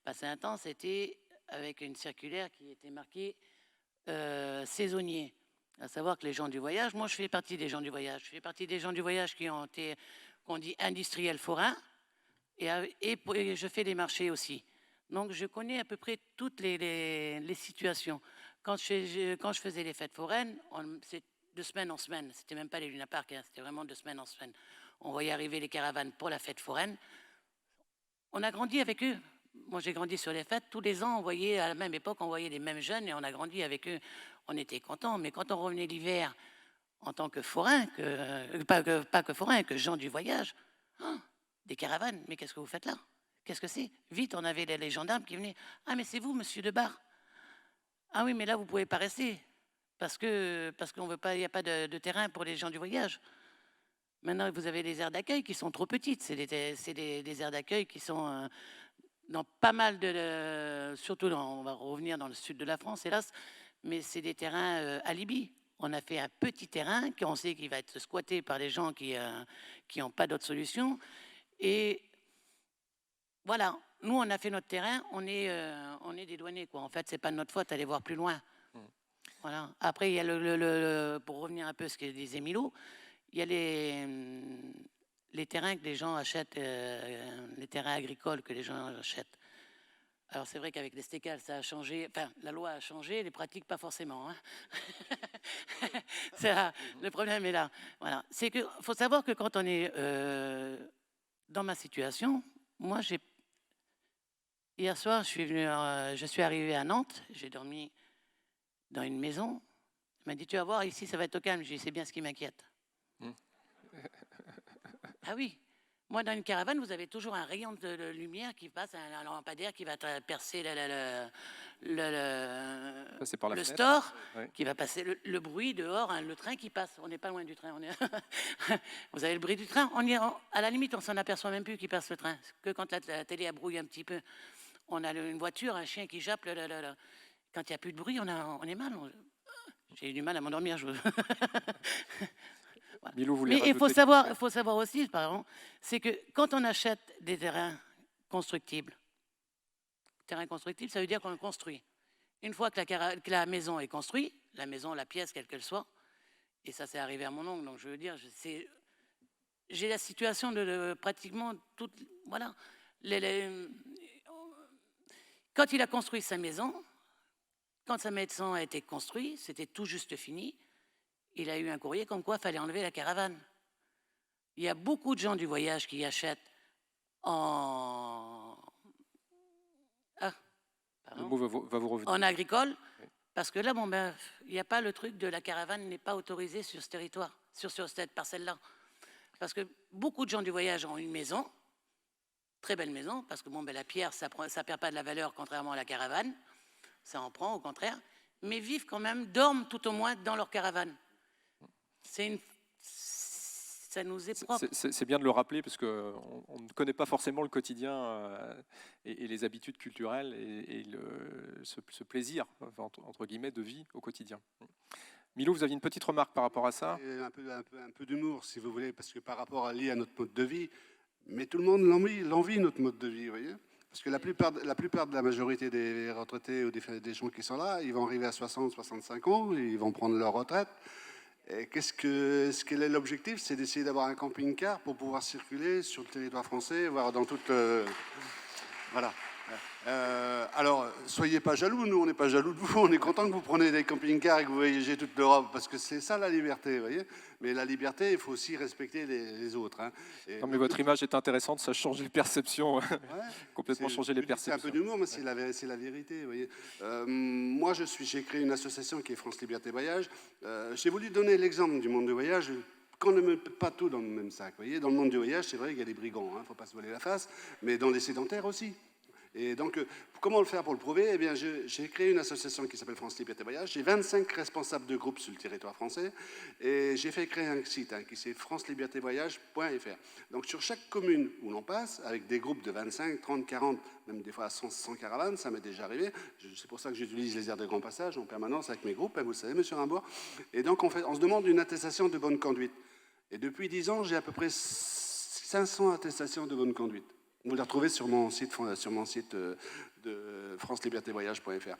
Passé un temps, c'était avec une circulaire qui était marquée saisonnier. À savoir que les gens du voyage, moi je fais partie des gens du voyage. Je fais partie des gens du voyage qu'on dit industriels forains et je fais des marchés aussi. Donc, je connais à peu près toutes les situations. Quand je faisais les fêtes foraines, c'est de semaine en semaine. C'était même pas les Luna Park, hein, c'était vraiment de semaine en semaine. On voyait arriver les caravanes pour la fête foraine. On a grandi avec eux. Moi, j'ai grandi sur les fêtes. Tous les ans, à la même époque, on voyait les mêmes jeunes et on a grandi avec eux. On était contents. Mais quand on revenait l'hiver, en tant que forain, pas que forain, que gens du voyage, des caravanes, mais qu'est-ce que vous faites là? Qu'est-ce que c'est? Vite, on avait les gendarmes qui venaient. Ah, mais c'est vous, monsieur Debar. Ah oui, mais là, vous ne pouvez pas rester. Parce qu'on veut pas, il n'y a pas de terrain pour les gens du voyage. Maintenant, vous avez des aires d'accueil qui sont trop petites. C'est des aires d'accueil qui sont dans pas mal surtout on va revenir dans le sud de la France, hélas, mais c'est des terrains alibi. On a fait un petit terrain qu'on sait qu'il va être squatté par des gens qui n'ont pas d'autre solution. Et voilà, nous, on a fait notre terrain, on est des douaniers, quoi. En fait, c'est pas de notre faute, allez voir plus loin. Voilà. Après, il y a pour revenir un peu à ce que disait Milo, il y a les terrains que les gens achètent, les terrains agricoles que les gens achètent. Alors c'est vrai qu'avec les stécales, ça a changé, enfin la loi a changé, les pratiques pas forcément. Hein. Le problème est là. Voilà. C'est que faut savoir que quand on est dans ma situation, moi hier soir je suis arrivé à Nantes, j'ai dormi dans une maison. Il m'a dit tu vas voir ici ça va être au calme. J'ai dit c'est bien ce qui m'inquiète. Ah oui. Moi, dans une caravane, vous avez toujours un rayon de lumière qui passe, un lampadaire qui va percer le store, oui. Qui va passer le bruit dehors, hein, le train qui passe. On n'est pas loin du train. Vous avez le bruit du train. À la limite, on s'en aperçoit même plus qu'il passe le train. Que quand la télé brouille un petit peu, on a une voiture, un chien qui jappe. Quand il n'y a plus de bruit, on est mal. J'ai eu du mal à m'endormir. Voilà. Milou, mais il faut savoir aussi, pardon, c'est que quand on achète des terrains constructibles, ça veut dire qu'on le construit. Une fois que la maison est construite, la maison, la pièce, quelle qu'elle soit, et ça c'est arrivé à mon oncle, donc je veux dire, j'ai la situation de pratiquement toute, voilà. Quand il a construit sa maison, quand sa maison a été construite, c'était tout juste fini. Il a eu un courrier comme quoi il fallait enlever la caravane. Il y a beaucoup de gens du voyage qui achètent en agricole, parce que là, il n'y a pas le truc de la caravane n'est pas autorisée sur ce territoire, sur cette parcelle-là. Parce que beaucoup de gens du voyage ont une maison, très belle maison, parce que la pierre, ça ne perd pas de la valeur contrairement à la caravane, ça en prend au contraire, mais vivent quand même, dorment tout au moins dans leur caravane. Ça nous est propre. C'est bien de le rappeler parce qu'on ne connaît pas forcément le quotidien et les habitudes culturelles et ce plaisir, entre guillemets, de vie au quotidien. Milou, vous aviez une petite remarque par rapport à ça? Un peu d'humour, si vous voulez, parce que par rapport à notre mode de vie, mais tout le monde l'envie, notre mode de vie, vous voyez. Parce que la plupart de la majorité des retraités ou des gens qui sont là, ils vont arriver à 60, 65 ans, ils vont prendre leur retraite. Et quel est l'objectif? C'est d'essayer d'avoir un camping-car pour pouvoir circuler sur le territoire français, voire dans toute... Voilà. Alors, soyez pas jaloux, nous on n'est pas jaloux de vous, on est content que vous preniez des camping-cars et que vous voyagez toute l'Europe, parce que c'est ça la liberté, vous voyez. Mais la liberté, il faut aussi respecter les autres. Hein. Non, mais votre image est intéressante, ça change les perceptions, complètement changé les perceptions. C'est un peu d'humour, mais c'est la vérité, vous voyez. Moi, j'ai créé une association qui est France Liberté Voyage. J'ai voulu donner l'exemple du monde du voyage, qu'on ne met pas tout dans le même sac. Vous voyez, dans le monde du voyage, c'est vrai qu'il y a des brigands, il ne faut pas se voiler la face, mais dans les sédentaires aussi. Et donc, comment le faire pour le prouver? Eh bien, j'ai créé une association qui s'appelle France Liberté Voyage. J'ai 25 responsables de groupes sur le territoire français. Et j'ai fait créer un site qui c'est francelibertévoyage.fr. Donc, sur chaque commune où l'on passe, avec des groupes de 25, 30, 40, même des fois 100 caravanes, ça m'est déjà arrivé. C'est pour ça que j'utilise les aires de grand passage en permanence avec mes groupes, vous le savez, monsieur Rimbaud. Et donc, on se demande une attestation de bonne conduite. Et depuis 10 ans, j'ai à peu près 500 attestations de bonne conduite. Vous les retrouvez sur mon site de francelibertévoyage.fr.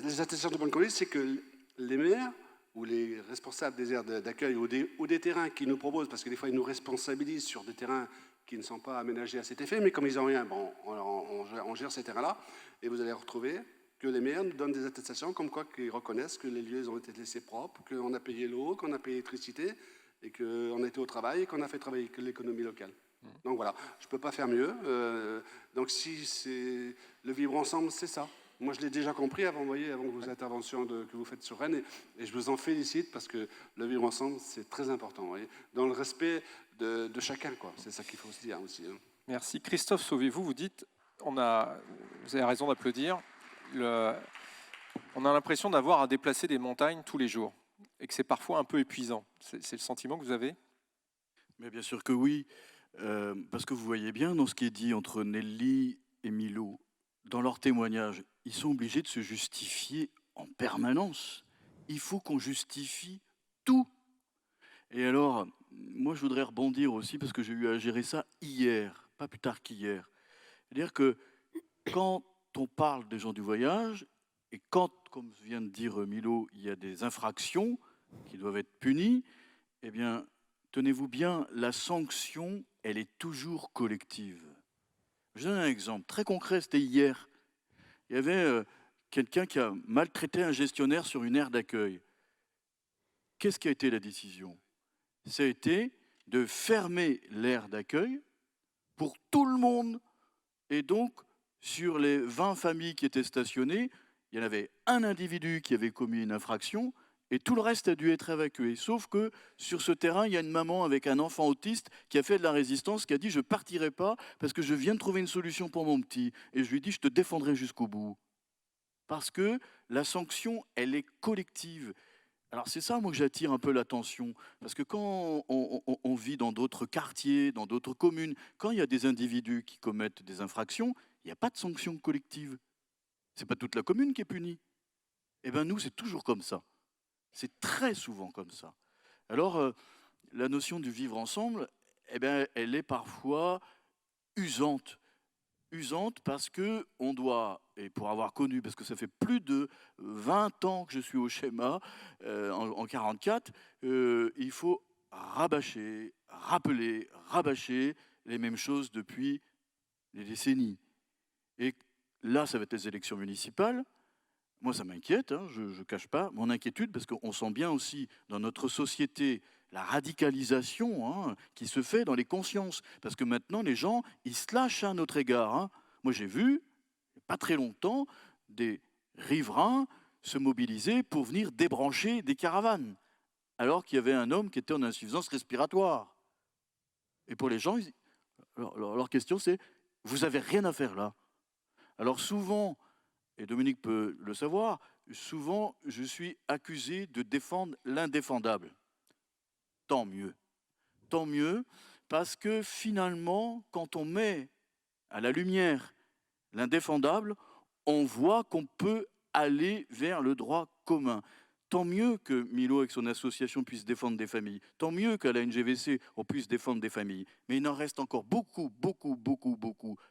Les attestations de bonne conduite, c'est que les maires ou les responsables des aires d'accueil ou des terrains qui nous proposent, parce que des fois ils nous responsabilisent sur des terrains qui ne sont pas aménagés à cet effet, mais comme ils n'ont rien, on gère ces terrains-là, et vous allez retrouver que les maires nous donnent des attestations comme quoi qu'ils reconnaissent que les lieux ont été laissés propres, qu'on a payé l'eau, qu'on a payé l'électricité, et qu'on a été au travail, et qu'on a fait travailler l'économie locale. Donc voilà, je ne peux pas faire mieux. Donc si c'est le vivre ensemble, c'est ça. Moi, je l'ai déjà compris avant vos interventions que vous faites sur Rennes, et je vous en félicite parce que le vivre ensemble, c'est très important. Vous voyez, dans le respect de chacun, quoi. C'est ça qu'il faut se dire aussi. Hein. Merci. Christophe Sauvé-vous, vous dites, vous avez raison d'applaudir, on a l'impression d'avoir à déplacer des montagnes tous les jours et que c'est parfois un peu épuisant. C'est le sentiment que vous avez? Mais bien sûr que oui. Parce que vous voyez bien dans ce qui est dit entre Nelly et Milo, dans leur témoignage, ils sont obligés de se justifier en permanence. Il faut qu'on justifie tout. Et alors, moi, je voudrais rebondir aussi, parce que j'ai eu à gérer ça hier, pas plus tard qu'hier. C'est-à-dire que quand on parle des gens du voyage, et quand, comme vient de dire Milo, il y a des infractions qui doivent être punies, eh bien, tenez-vous bien, la sanction, elle est toujours collective. Je donne un exemple très concret, c'était hier. Il y avait quelqu'un qui a maltraité un gestionnaire sur une aire d'accueil. Qu'est-ce qui a été la décision? Ça a été de fermer l'aire d'accueil pour tout le monde. Et donc, sur les 20 familles qui étaient stationnées, il y en avait un individu qui avait commis une infraction et tout le reste a dû être évacué. Sauf que sur ce terrain, il y a une maman avec un enfant autiste qui a fait de la résistance, qui a dit « je ne partirai pas parce que je viens de trouver une solution pour mon petit ». Et je lui ai dit « je te défendrai jusqu'au bout ». Parce que la sanction, elle est collective. Alors c'est ça, moi, que j'attire un peu l'attention. Parce que quand on vit dans d'autres quartiers, dans d'autres communes, quand il y a des individus qui commettent des infractions, il n'y a pas de sanction collective. Ce n'est pas toute la commune qui est punie. Eh bien, nous, c'est toujours comme ça. C'est très souvent comme ça. Alors, la notion du vivre ensemble, eh bien, elle est parfois usante. Usante parce qu'on doit, et pour avoir connu, parce que ça fait plus de 20 ans que je suis au schéma, en 44, il faut rabâcher, rappeler, rabâcher les mêmes choses depuis des décennies. Et là, ça va être les élections municipales. Moi, ça m'inquiète, hein, je ne cache pas mon inquiétude, parce qu'on sent bien aussi dans notre société la radicalisation hein, qui se fait dans les consciences. Parce que maintenant, les gens, ils se lâchent à notre égard. Hein. Moi, j'ai vu, pas très longtemps, des riverains se mobiliser pour venir débrancher des caravanes, alors qu'il y avait un homme qui était en insuffisance respiratoire. Et pour les gens, leur question, c'est « vous n'avez rien à faire là ». Alors souvent, et Dominique peut le savoir, souvent je suis accusé de défendre l'indéfendable. Tant mieux, parce que finalement, quand on met à la lumière l'indéfendable, on voit qu'on peut aller vers le droit commun. Tant mieux que Milo avec son association puisse défendre des familles, tant mieux qu'à la NGVC on puisse défendre des familles, mais il en reste encore beaucoup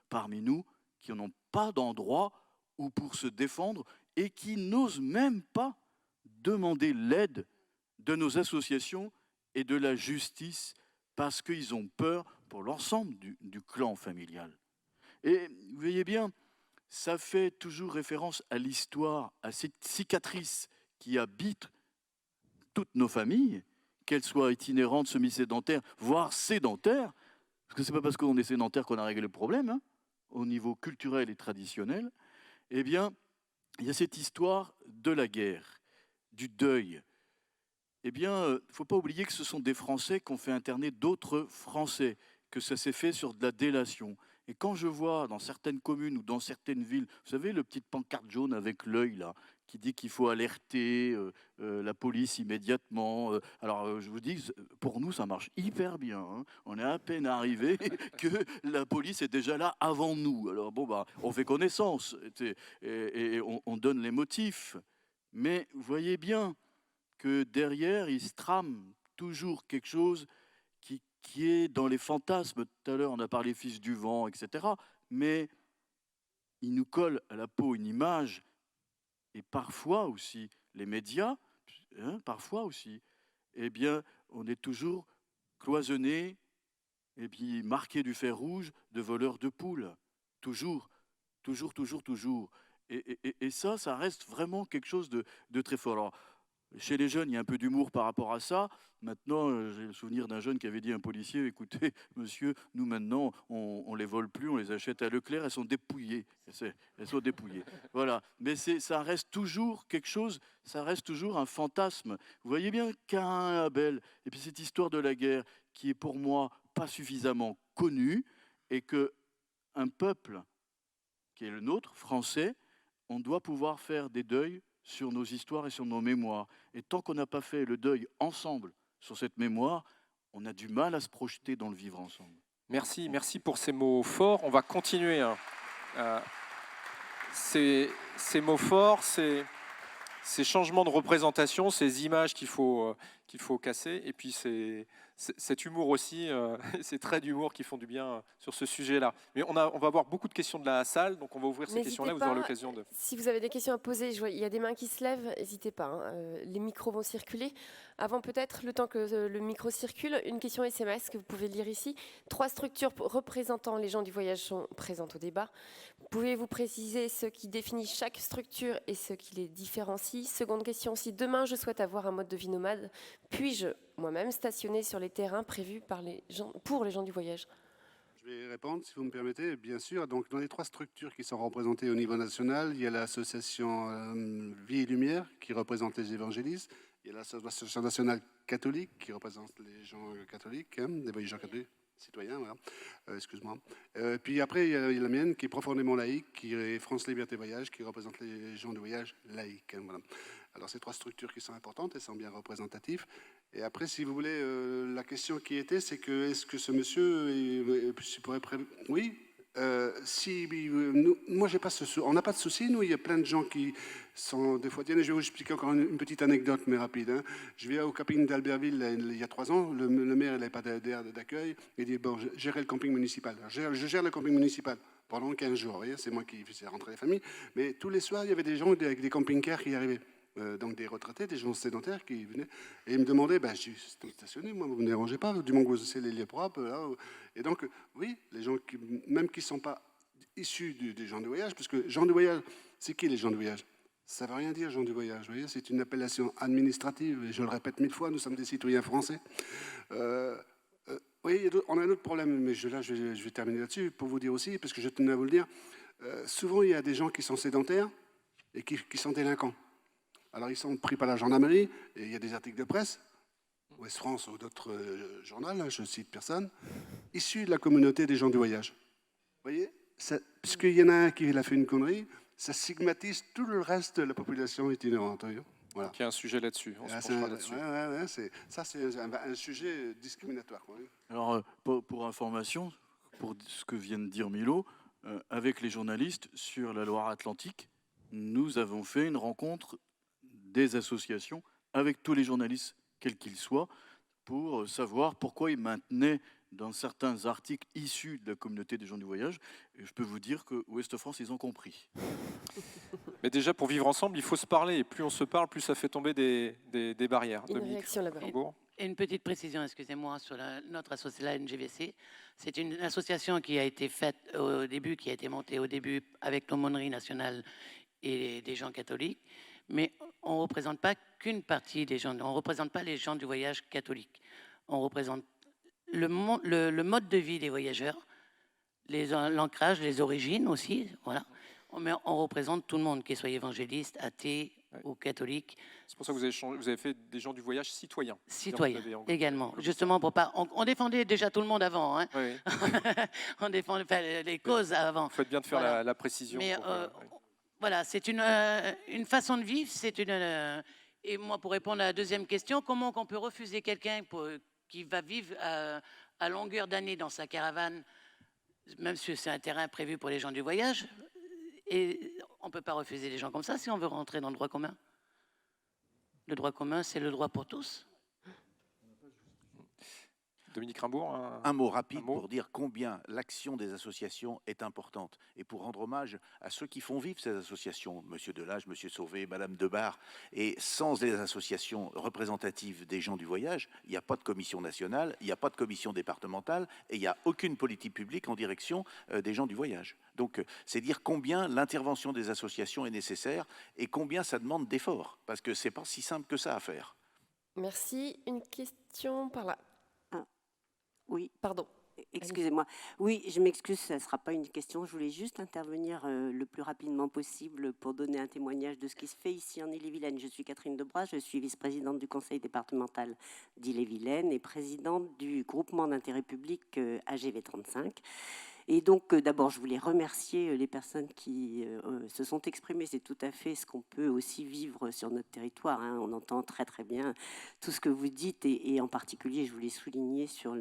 parmi nous qui n'ont pas d'endroit où pour se défendre et qui n'osent même pas demander l'aide de nos associations et de la justice parce qu'ils ont peur pour l'ensemble du clan familial. Et vous voyez bien, ça fait toujours référence à l'histoire, à cette cicatrice qui habite toutes nos familles, qu'elles soient itinérantes, semi-sédentaires, voire sédentaires, parce que ce n'est pas parce qu'on est sédentaire qu'on a réglé le problème, hein, au niveau culturel et traditionnel. Eh bien, il y a cette histoire de la guerre, du deuil. Eh bien, il ne faut pas oublier que ce sont des Français qui ont fait interner d'autres Français, que ça s'est fait sur de la délation. Et quand je vois dans certaines communes ou dans certaines villes, vous savez, le petit pancarte jaune avec l'œil, là, qui dit qu'il faut alerter la police immédiatement. Je vous dis, pour nous, ça marche hyper bien. Hein. On est à peine arrivé que la police est déjà là avant nous. Alors bon, bah, on fait connaissance et on donne les motifs. Mais vous voyez bien que derrière, il se trame toujours quelque chose qui est dans les fantasmes. Tout à l'heure, on a parlé Fils du vent, etc. Mais il nous colle à la peau une image, et parfois aussi les médias, hein, parfois aussi, eh bien, on est toujours cloisonné et puis marqué du fer rouge de voleurs de poules. Toujours. Et ça reste vraiment quelque chose de très fort. Alors, chez les jeunes, il y a un peu d'humour par rapport à ça. Maintenant, j'ai le souvenir d'un jeune qui avait dit à un policier, écoutez, monsieur, nous maintenant, on ne les vole plus, on les achète à Leclerc, elles sont dépouillées. Elles sont dépouillées. Voilà. Mais ça reste toujours quelque chose, ça reste toujours un fantasme. Vous voyez bien Caïn et Abel, et puis cette histoire de la guerre qui est pour moi pas suffisamment connue, et qu'un peuple qui est le nôtre, français, on doit pouvoir faire des deuils sur nos histoires et sur nos mémoires. Et tant qu'on n'a pas fait le deuil ensemble sur cette mémoire, on a du mal à se projeter dans le vivre ensemble. Merci pour ces mots forts. On va continuer Euh, ces mots forts, ces changements de représentation, ces images qu'il faut casser, et puis cet humour aussi, ces traits d'humour qui font du bien sur ce sujet-là. Mais on va avoir beaucoup de questions de la salle, donc on va ouvrir ces questions-là, vous aurez l'occasion de... Si vous avez des questions à poser, je vois, il y a des mains qui se lèvent, n'hésitez pas, hein, les micros vont circuler. Avant peut-être, le temps que le micro circule, une question SMS que vous pouvez lire ici. 3 structures représentant les gens du voyage sont présentes au débat. Pouvez-vous préciser ce qui définit chaque structure et ce qui les différencie? Seconde question, si demain je souhaite avoir un mode de vie nomade, puis-je moi-même stationner sur les terrains prévus pour les gens du voyage? Je vais répondre, si vous me permettez, bien sûr. Donc, dans les 3 structures qui sont représentées au niveau national, il y a l'association Vie et Lumière, qui représente les évangélistes. Il y a l'association nationale catholique, qui représente les gens catholiques, hein, les voyageurs catholiques, citoyens, voilà. Excuse-moi. Puis après, il y a la mienne, qui est profondément laïque, qui est France Liberté Voyage, qui représente les gens du voyage laïque. Hein, voilà. Alors, ces 3 structures qui sont importantes, elles sont bien représentatives. Et après, si vous voulez, la question qui était, c'est que est-ce que ce monsieur pourrait oui. Moi, j'ai pas on n'a pas de souci. Nous, il y a plein de gens qui sont des fois. Tiens, je vais vous expliquer encore une petite anecdote, mais rapide. Hein. Je vais au camping d'Albertville il y a 3 ans. Le maire, il n'avait pas d'air d'accueil. Il dit bon, je gère le camping municipal. Alors, je gère le camping municipal pendant 15 jours. Vous voyez, c'est moi qui faisais rentrer les familles. Mais tous les soirs, il y avait des gens avec des camping-cars qui arrivaient. Donc des retraités, des gens sédentaires qui venaient et ils me demandaient, je suis stationné, moi, vous ne me dérangez pas, du moment que vous savez les lieux propres. Là. Et donc, oui, les gens qui, même qui ne sont pas issus des gens du voyage, parce que gens du voyage, c'est qui les gens du voyage? Ça ne veut rien dire, gens du voyage, vous voyez, c'est une appellation administrative, et je le répète 1000 fois, nous sommes des citoyens français. Oui, on a un autre problème, mais je vais terminer là-dessus pour vous dire aussi, parce que je tenais à vous le dire, souvent il y a des gens qui sont sédentaires et qui sont délinquants. Alors, ils sont pris par la gendarmerie, et il y a des articles de presse, Ouest France ou d'autres journaux, là, je ne cite personne, issus de la communauté des gens du voyage. Vous voyez, puisqu'il y en a un qui a fait une connerie, ça stigmatise tout le reste de la population itinérante. Voilà. Donc, il y a un sujet là-dessus, on se penchera là-dessus. C'est un sujet discriminatoire. Oui. Alors, pour information, pour ce que vient de dire Milo, avec les journalistes sur la Loire-Atlantique, nous avons fait une rencontre des associations avec tous les journalistes, quels qu'ils soient, pour savoir pourquoi ils maintenaient dans certains articles issus de la communauté des gens du voyage. Et je peux vous dire que Ouest France, ils ont compris. Mais déjà, pour vivre ensemble, il faut se parler. Et plus on se parle, plus ça fait tomber des barrières. Une réaction là-bas. Et une petite précision, excusez-moi, sur notre association, la NGVC. C'est une association qui a été faite au début, qui a été montée au début avec l'aumônerie nationale et des gens catholiques. Mais on ne représente pas qu'une partie des gens, on ne représente pas les gens du voyage catholique. On représente le mode de vie des voyageurs, l'ancrage, les origines aussi, voilà. Mais on représente tout le monde, qu'ils soient évangélistes, athées ou catholiques. C'est pour ça que vous avez fait des gens du voyage citoyens. Citoyens, également. Justement, pour pas, on défendait déjà tout le monde avant. Hein. Oui. On défendait les causes avant. Vous faites bien de faire la précision. Mais voilà, c'est une façon de vivre. Et moi, pour répondre à la deuxième question, comment on peut refuser quelqu'un qui va vivre à longueur d'année dans sa caravane, même si c'est un terrain prévu pour les gens du voyage, et on ne peut pas refuser les gens comme ça si on veut rentrer dans le droit commun. Le droit commun, c'est le droit pour tous. Dominique Rimbourg, un mot rapide pour dire combien l'action des associations est importante et pour rendre hommage à ceux qui font vivre ces associations, Monsieur Delage, Monsieur Sauvé, Madame Debar. Et sans les associations représentatives des gens du voyage, il n'y a pas de commission nationale, il n'y a pas de commission départementale et il n'y a aucune politique publique en direction des gens du voyage. Donc c'est dire combien l'intervention des associations est nécessaire et combien ça demande d'efforts, parce que ce n'est pas si simple que ça à faire. Merci. Une question par là. Oui. Pardon. Excusez-moi. Oui, je m'excuse, ça ne sera pas une question. Je voulais juste intervenir le plus rapidement possible pour donner un témoignage de ce qui se fait ici en Ille-et-Vilaine. Je suis Catherine Debras, je suis vice-présidente du conseil départemental d'Ille-et-Vilaine et présidente du groupement d'intérêt public AGV 35. Et donc, d'abord, je voulais remercier les personnes qui se sont exprimées. C'est tout à fait ce qu'on peut aussi vivre sur notre territoire, hein. On entend très très bien tout ce que vous dites, et en particulier, je voulais souligner sur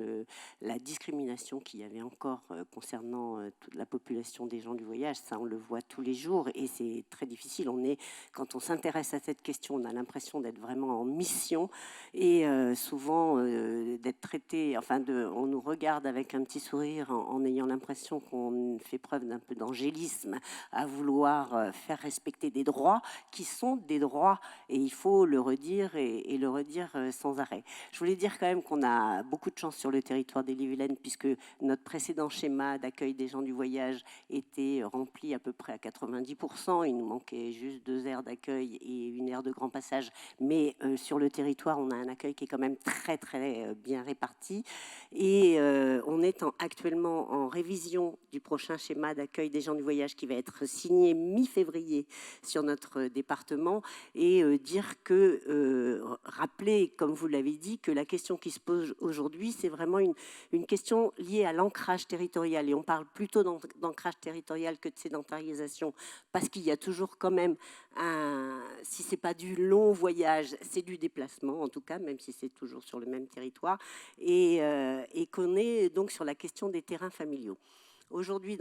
la discrimination qu'il y avait encore concernant toute la population des gens du voyage. Ça, on le voit tous les jours, et c'est très difficile. Quand on s'intéresse à cette question, on a l'impression d'être vraiment en mission, et souvent d'être traité, on nous regarde avec un petit sourire en ayant l'impression qu'on fait preuve d'un peu d'angélisme à vouloir faire respecter des droits qui sont des droits, et il faut le redire et le redire sans arrêt. Je voulais dire quand même qu'on a beaucoup de chance sur le territoire d'Ille-et-Vilaine, puisque notre précédent schéma d'accueil des gens du voyage était rempli à peu près à 90%. Il nous manquait juste 2 aires d'accueil et une aire de grand passage, mais sur le territoire, on a un accueil qui est quand même très très bien réparti, et on est actuellement en révision du prochain schéma d'accueil des gens du voyage qui va être signé mi-février sur notre département, et rappeler, comme vous l'avez dit, que la question qui se pose aujourd'hui, c'est vraiment une question liée à l'ancrage territorial, et on parle plutôt d'ancrage territorial que de sédentarisation, parce qu'il y a toujours quand même si c'est pas du long voyage, c'est du déplacement en tout cas, même si c'est toujours sur le même territoire, et qu'on est donc sur la question des terrains familiaux. Aujourd'hui,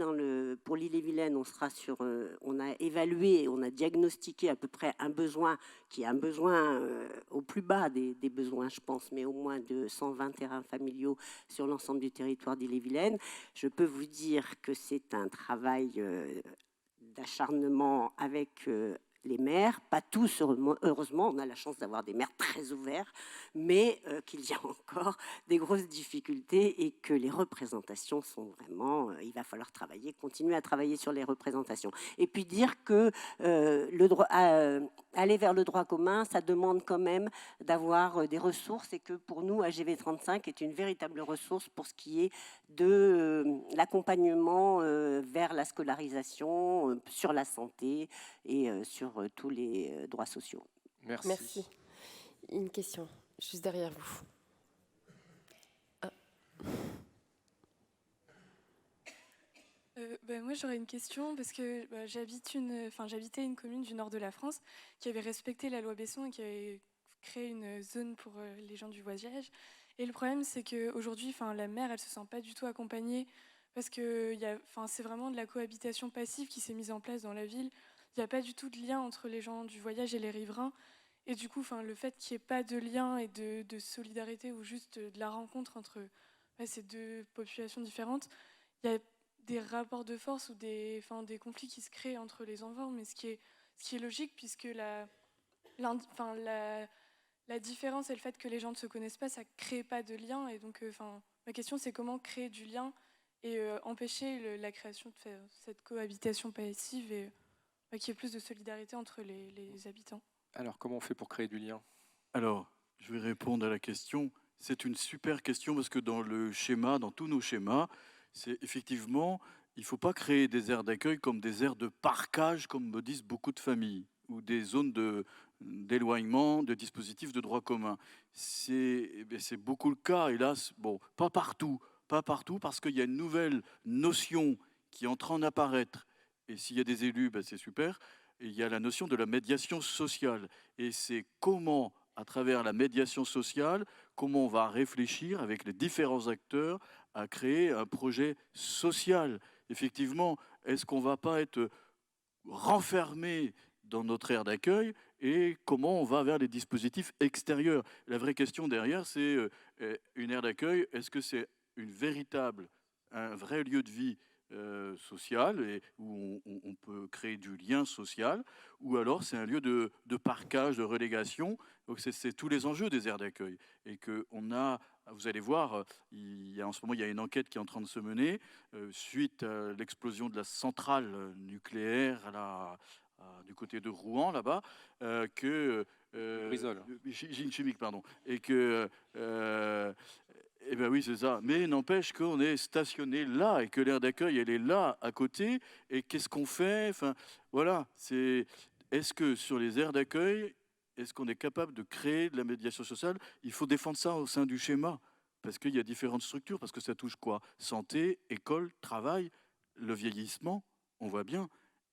pour l'Ille-et-Vilaine, on a évalué, on a diagnostiqué à peu près un besoin qui est un besoin au plus bas des besoins, je pense, mais au moins de 120 terrains familiaux sur l'ensemble du territoire d'Ille-et-Vilaine. Je peux vous dire que c'est un travail d'acharnement avec les maires, pas tous, heureusement, on a la chance d'avoir des maires très ouverts, mais qu'il y a encore des grosses difficultés, et que les représentations sont vraiment, il va falloir continuer à travailler sur les représentations. Et puis dire que aller vers le droit commun, ça demande quand même d'avoir des ressources, et que pour nous, AGV 35 est une véritable ressource pour ce qui est de l'accompagnement vers la scolarisation, sur la santé et sur tous les droits sociaux. Merci. Merci. Une question, juste derrière vous. Moi, j'aurais une question parce que j'habitais une commune du nord de la France qui avait respecté la loi Besson et qui avait créé une zone pour les gens du voyage. Et le problème, c'est qu'aujourd'hui, la maire, elle se sent pas du tout accompagnée, parce que c'est vraiment de la cohabitation passive qui s'est mise en place dans la ville. Il n'y a pas du tout de lien entre les gens du voyage et les riverains. Et du coup, le fait qu'il n'y ait pas de lien et de solidarité, ou juste de la rencontre entre ces deux populations différentes, il y a des rapports de force ou des conflits qui se créent entre les enfants, mais ce qui est logique, puisque la différence et le fait que les gens ne se connaissent pas, ça ne crée pas de lien. Et donc, ma question, c'est comment créer du lien et empêcher la création de cette cohabitation passive, et qu'il y ait plus de solidarité entre les habitants. Alors, comment on fait pour créer du lien? Alors, je vais répondre à la question. C'est une super question, parce que dans tous nos schémas, c'est effectivement, il ne faut pas créer des aires d'accueil comme des aires de parcage, comme me disent beaucoup de familles, ou des zones d'éloignement, de dispositifs de droit commun. C'est beaucoup le cas, hélas. Bon, pas partout, parce qu'il y a une nouvelle notion qui est en train d'apparaître. Et s'il y a des élus, c'est super. Et il y a la notion de la médiation sociale. Et c'est comment, à travers la médiation sociale, comment on va réfléchir avec les différents acteurs à créer un projet social. Effectivement, est-ce qu'on ne va pas être renfermé dans notre aire d'accueil, et comment on va vers les dispositifs extérieurs? La vraie question derrière, c'est une aire d'accueil, est-ce que c'est un vrai lieu de vie social, et où on peut créer du lien social, ou alors c'est un lieu de parcage, de relégation? Donc c'est tous les enjeux des aires d'accueil. Et vous allez voir, en ce moment, il y a une enquête qui est en train de se mener suite à l'explosion de la centrale nucléaire du côté de Rouen, là-bas, chimique, pardon, et que eh bien oui, c'est ça. Mais n'empêche qu'on est stationné là, et que l'aire d'accueil, elle est là, à côté. Et qu'est-ce qu'on fait? Enfin, voilà. Est-ce que sur les aires d'accueil, est-ce qu'on est capable de créer de la médiation sociale? Il faut défendre ça au sein du schéma. parce qu'il y a différentes structures, parce que ça touche quoi? Santé, école, travail, le vieillissement, on voit bien.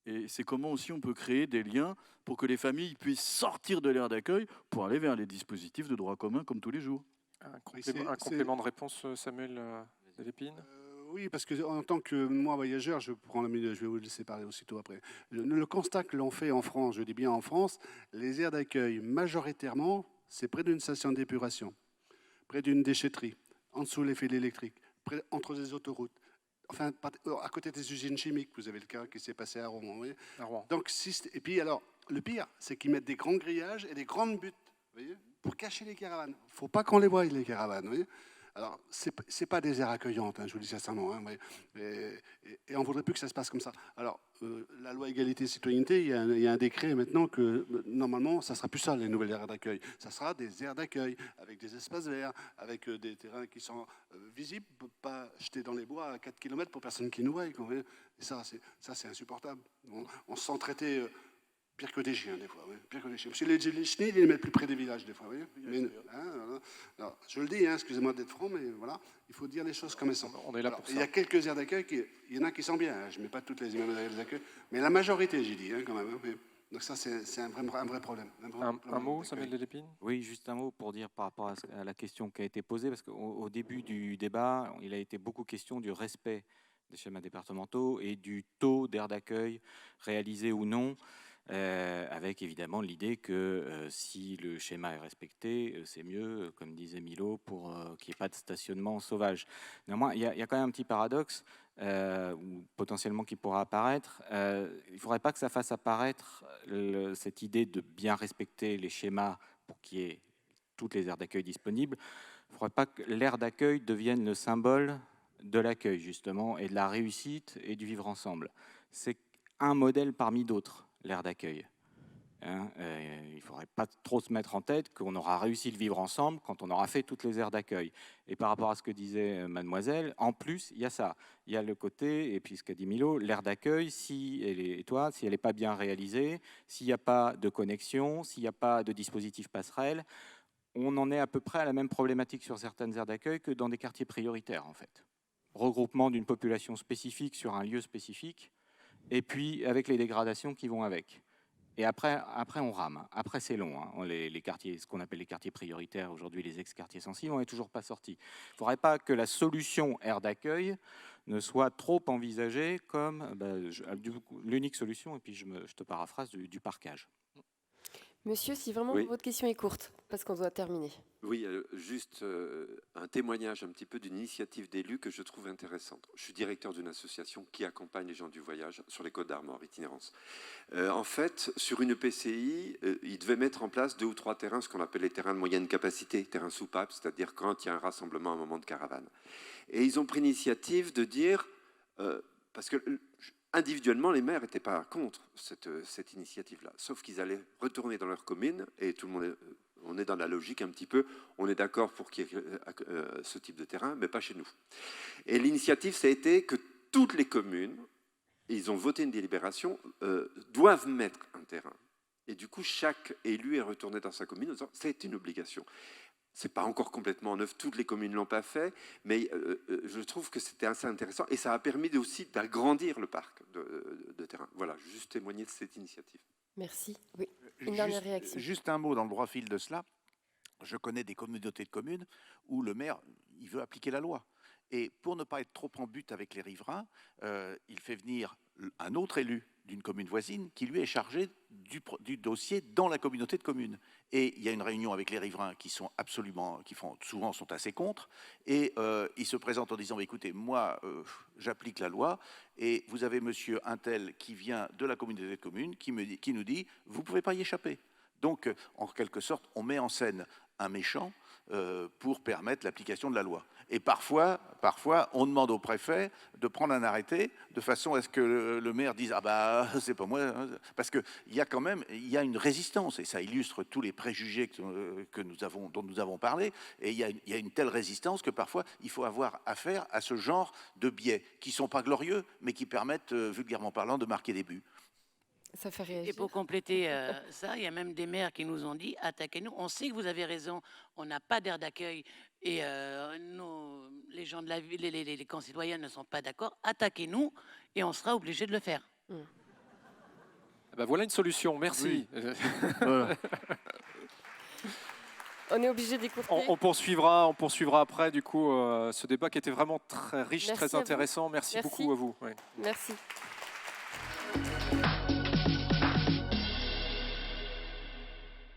Et c'est comment aussi on peut créer des liens pour que les familles puissent sortir de l'aire d'accueil pour aller vers les dispositifs de droit commun comme tous les jours. Un complément de réponse, Samuel Delépine? Oui, parce que en tant que moi voyageur, je vais vous laisser parler aussitôt après. Le constat que l'on fait en France, je dis bien en France, les aires d'accueil majoritairement, c'est près d'une station d'épuration, près d'une déchetterie, en dessous les fils électriques, entre les autoroutes. Enfin, à côté des usines chimiques, vous avez le cas qui s'est passé à Rouen. Vous voyez. À Rouen. Donc, et puis alors, le pire, c'est qu'ils mettent des grands grillages et des grandes buttes, vous voyez, pour cacher les caravanes. Il ne faut pas qu'on les voie, les caravanes. Vous voyez. Alors, ce n'est pas des aires accueillantes, hein, je vous le dis sincèrement. Hein, et on ne voudrait plus que ça se passe comme ça. Alors, la loi égalité et citoyenneté, il y a un décret maintenant que, normalement, ça ne sera plus ça, les nouvelles aires d'accueil. Ça sera des aires d'accueil, avec des espaces verts, avec des terrains qui sont visibles, pas jetés dans les bois à 4 km pour personne qui nous voie. Et ça, c'est insupportable. On se sent traiter... pire que des chiens, des fois. Oui. Pire que des chiens. Parce que les chenilles, ils les mettent plus près des villages, des fois. Oui. Mais, alors, je le dis, hein, excusez-moi d'être franc, mais voilà, il faut dire les choses comme elles sont. On est là pour ça. Il y a quelques aires d'accueil, il y en a qui sont bien. Hein, je ne mets pas toutes les aires d'accueil, mais la majorité, j'ai dit, hein, quand même. Hein, oui. Donc ça, c'est un vrai problème. Un mot, Samuel Delépine? Oui, juste un mot pour dire par rapport à la question qui a été posée, parce qu'au début du débat, il a été beaucoup question du respect des schémas départementaux et du taux d'aire d'accueil réalisé ou non. Avec évidemment l'idée que si le schéma est respecté, c'est mieux, comme disait Milo, pour qu'il n'y ait pas de stationnement sauvage. Néanmoins, il y a quand même un petit paradoxe, ou potentiellement qui pourra apparaître. Il ne faudrait pas que ça fasse apparaître cette idée de bien respecter les schémas pour qu'il y ait toutes les aires d'accueil disponibles. Il ne faudrait pas que l'aire d'accueil devienne le symbole de l'accueil, justement, et de la réussite et du vivre ensemble. C'est un modèle parmi d'autres, l'aire d'accueil. Hein, il ne faudrait pas trop se mettre en tête qu'on aura réussi le vivre ensemble quand on aura fait toutes les aires d'accueil. Et par rapport à ce que disait mademoiselle, en plus, il y a ça. Il y a le côté, et puis ce qu'a dit Milo, l'aire d'accueil, si elle n'est pas bien réalisée, s'il n'y a pas de connexion, s'il n'y a pas de dispositif passerelle, on en est à peu près à la même problématique sur certaines aires d'accueil que dans des quartiers prioritaires, en fait. Regroupement d'une population spécifique sur un lieu spécifique, et puis avec les dégradations qui vont avec. Et après on rame. Après, c'est long. Hein. Les quartiers, ce qu'on appelle les quartiers prioritaires, aujourd'hui les ex-quartiers sensibles, on n'est toujours pas sortis. Il ne faudrait pas que la solution aire d'accueil ne soit trop envisagée comme l'unique solution, et puis je te paraphrase, du parquage. Monsieur, si vraiment Oui. votre question est courte, parce qu'on doit terminer. Oui, juste un témoignage un petit peu d'une initiative d'élus que je trouve intéressante. Je suis directeur d'une association qui accompagne les gens du voyage sur les Côtes d'Armor, itinérance. En fait, sur une EPCI, ils devaient mettre en place 2 ou 3 terrains, ce qu'on appelle les terrains de moyenne capacité, terrains soupapes, c'est-à-dire quand il y a un rassemblement à un moment de caravane. Et ils ont pris l'initiative de dire, parce que individuellement, les maires n'étaient pas contre cette initiative-là, sauf qu'ils allaient retourner dans leur commune, et tout le monde on est dans la logique un petit peu, on est d'accord pour qu'il y ait ce type de terrain, mais pas chez nous. Et l'initiative, ça a été que toutes les communes, ils ont voté une délibération, doivent mettre un terrain. Et du coup, chaque élu est retourné dans sa commune en disant, c'est une obligation. Ce n'est pas encore complètement neuf, toutes les communes ne l'ont pas fait, mais je trouve que c'était assez intéressant et ça a permis aussi d'agrandir le parc de terrain. Voilà, juste témoigner de cette initiative. Merci. Oui, une dernière réaction. Juste un mot dans le droit fil de cela. Je connais des communautés de communes où le maire, il veut appliquer la loi. Et pour ne pas être trop en but avec les riverains, il fait venir un autre élu d'une commune voisine qui lui est chargé du dossier dans la communauté de communes. Et il y a une réunion avec les riverains qui sont souvent sont assez contre, et il se présente en disant écoutez, moi j'applique la loi, et vous avez monsieur Untel qui vient de la communauté de communes qui nous dit vous ne pouvez pas y échapper. Donc en quelque sorte, on met en scène un méchant pour permettre l'application de la loi. Et parfois, on demande au préfet de prendre un arrêté de façon à ce que le maire dise « Ah bah, c'est pas moi hein. ». Parce qu'il y a quand même une résistance, et ça illustre tous les préjugés dont nous avons parlé, et il y a une telle résistance que parfois, il faut avoir affaire à ce genre de biais, qui ne sont pas glorieux, mais qui permettent, vulgairement parlant, de marquer des buts. Ça fait réagir. Et pour compléter ça, il y a même des maires qui nous ont dit attaquez-nous. On sait que vous avez raison, on n'a pas d'aire d'accueil et les gens de la ville, les concitoyens ne sont pas d'accord. Attaquez-nous et on sera obligé de le faire. Eh ben, voilà une solution, merci. Oui. Voilà. On est obligé d'écouter. On poursuivra après du coup ce débat qui était vraiment très riche, Merci très à vous. intéressant. Merci Merci. beaucoup à vous. Ouais. Merci.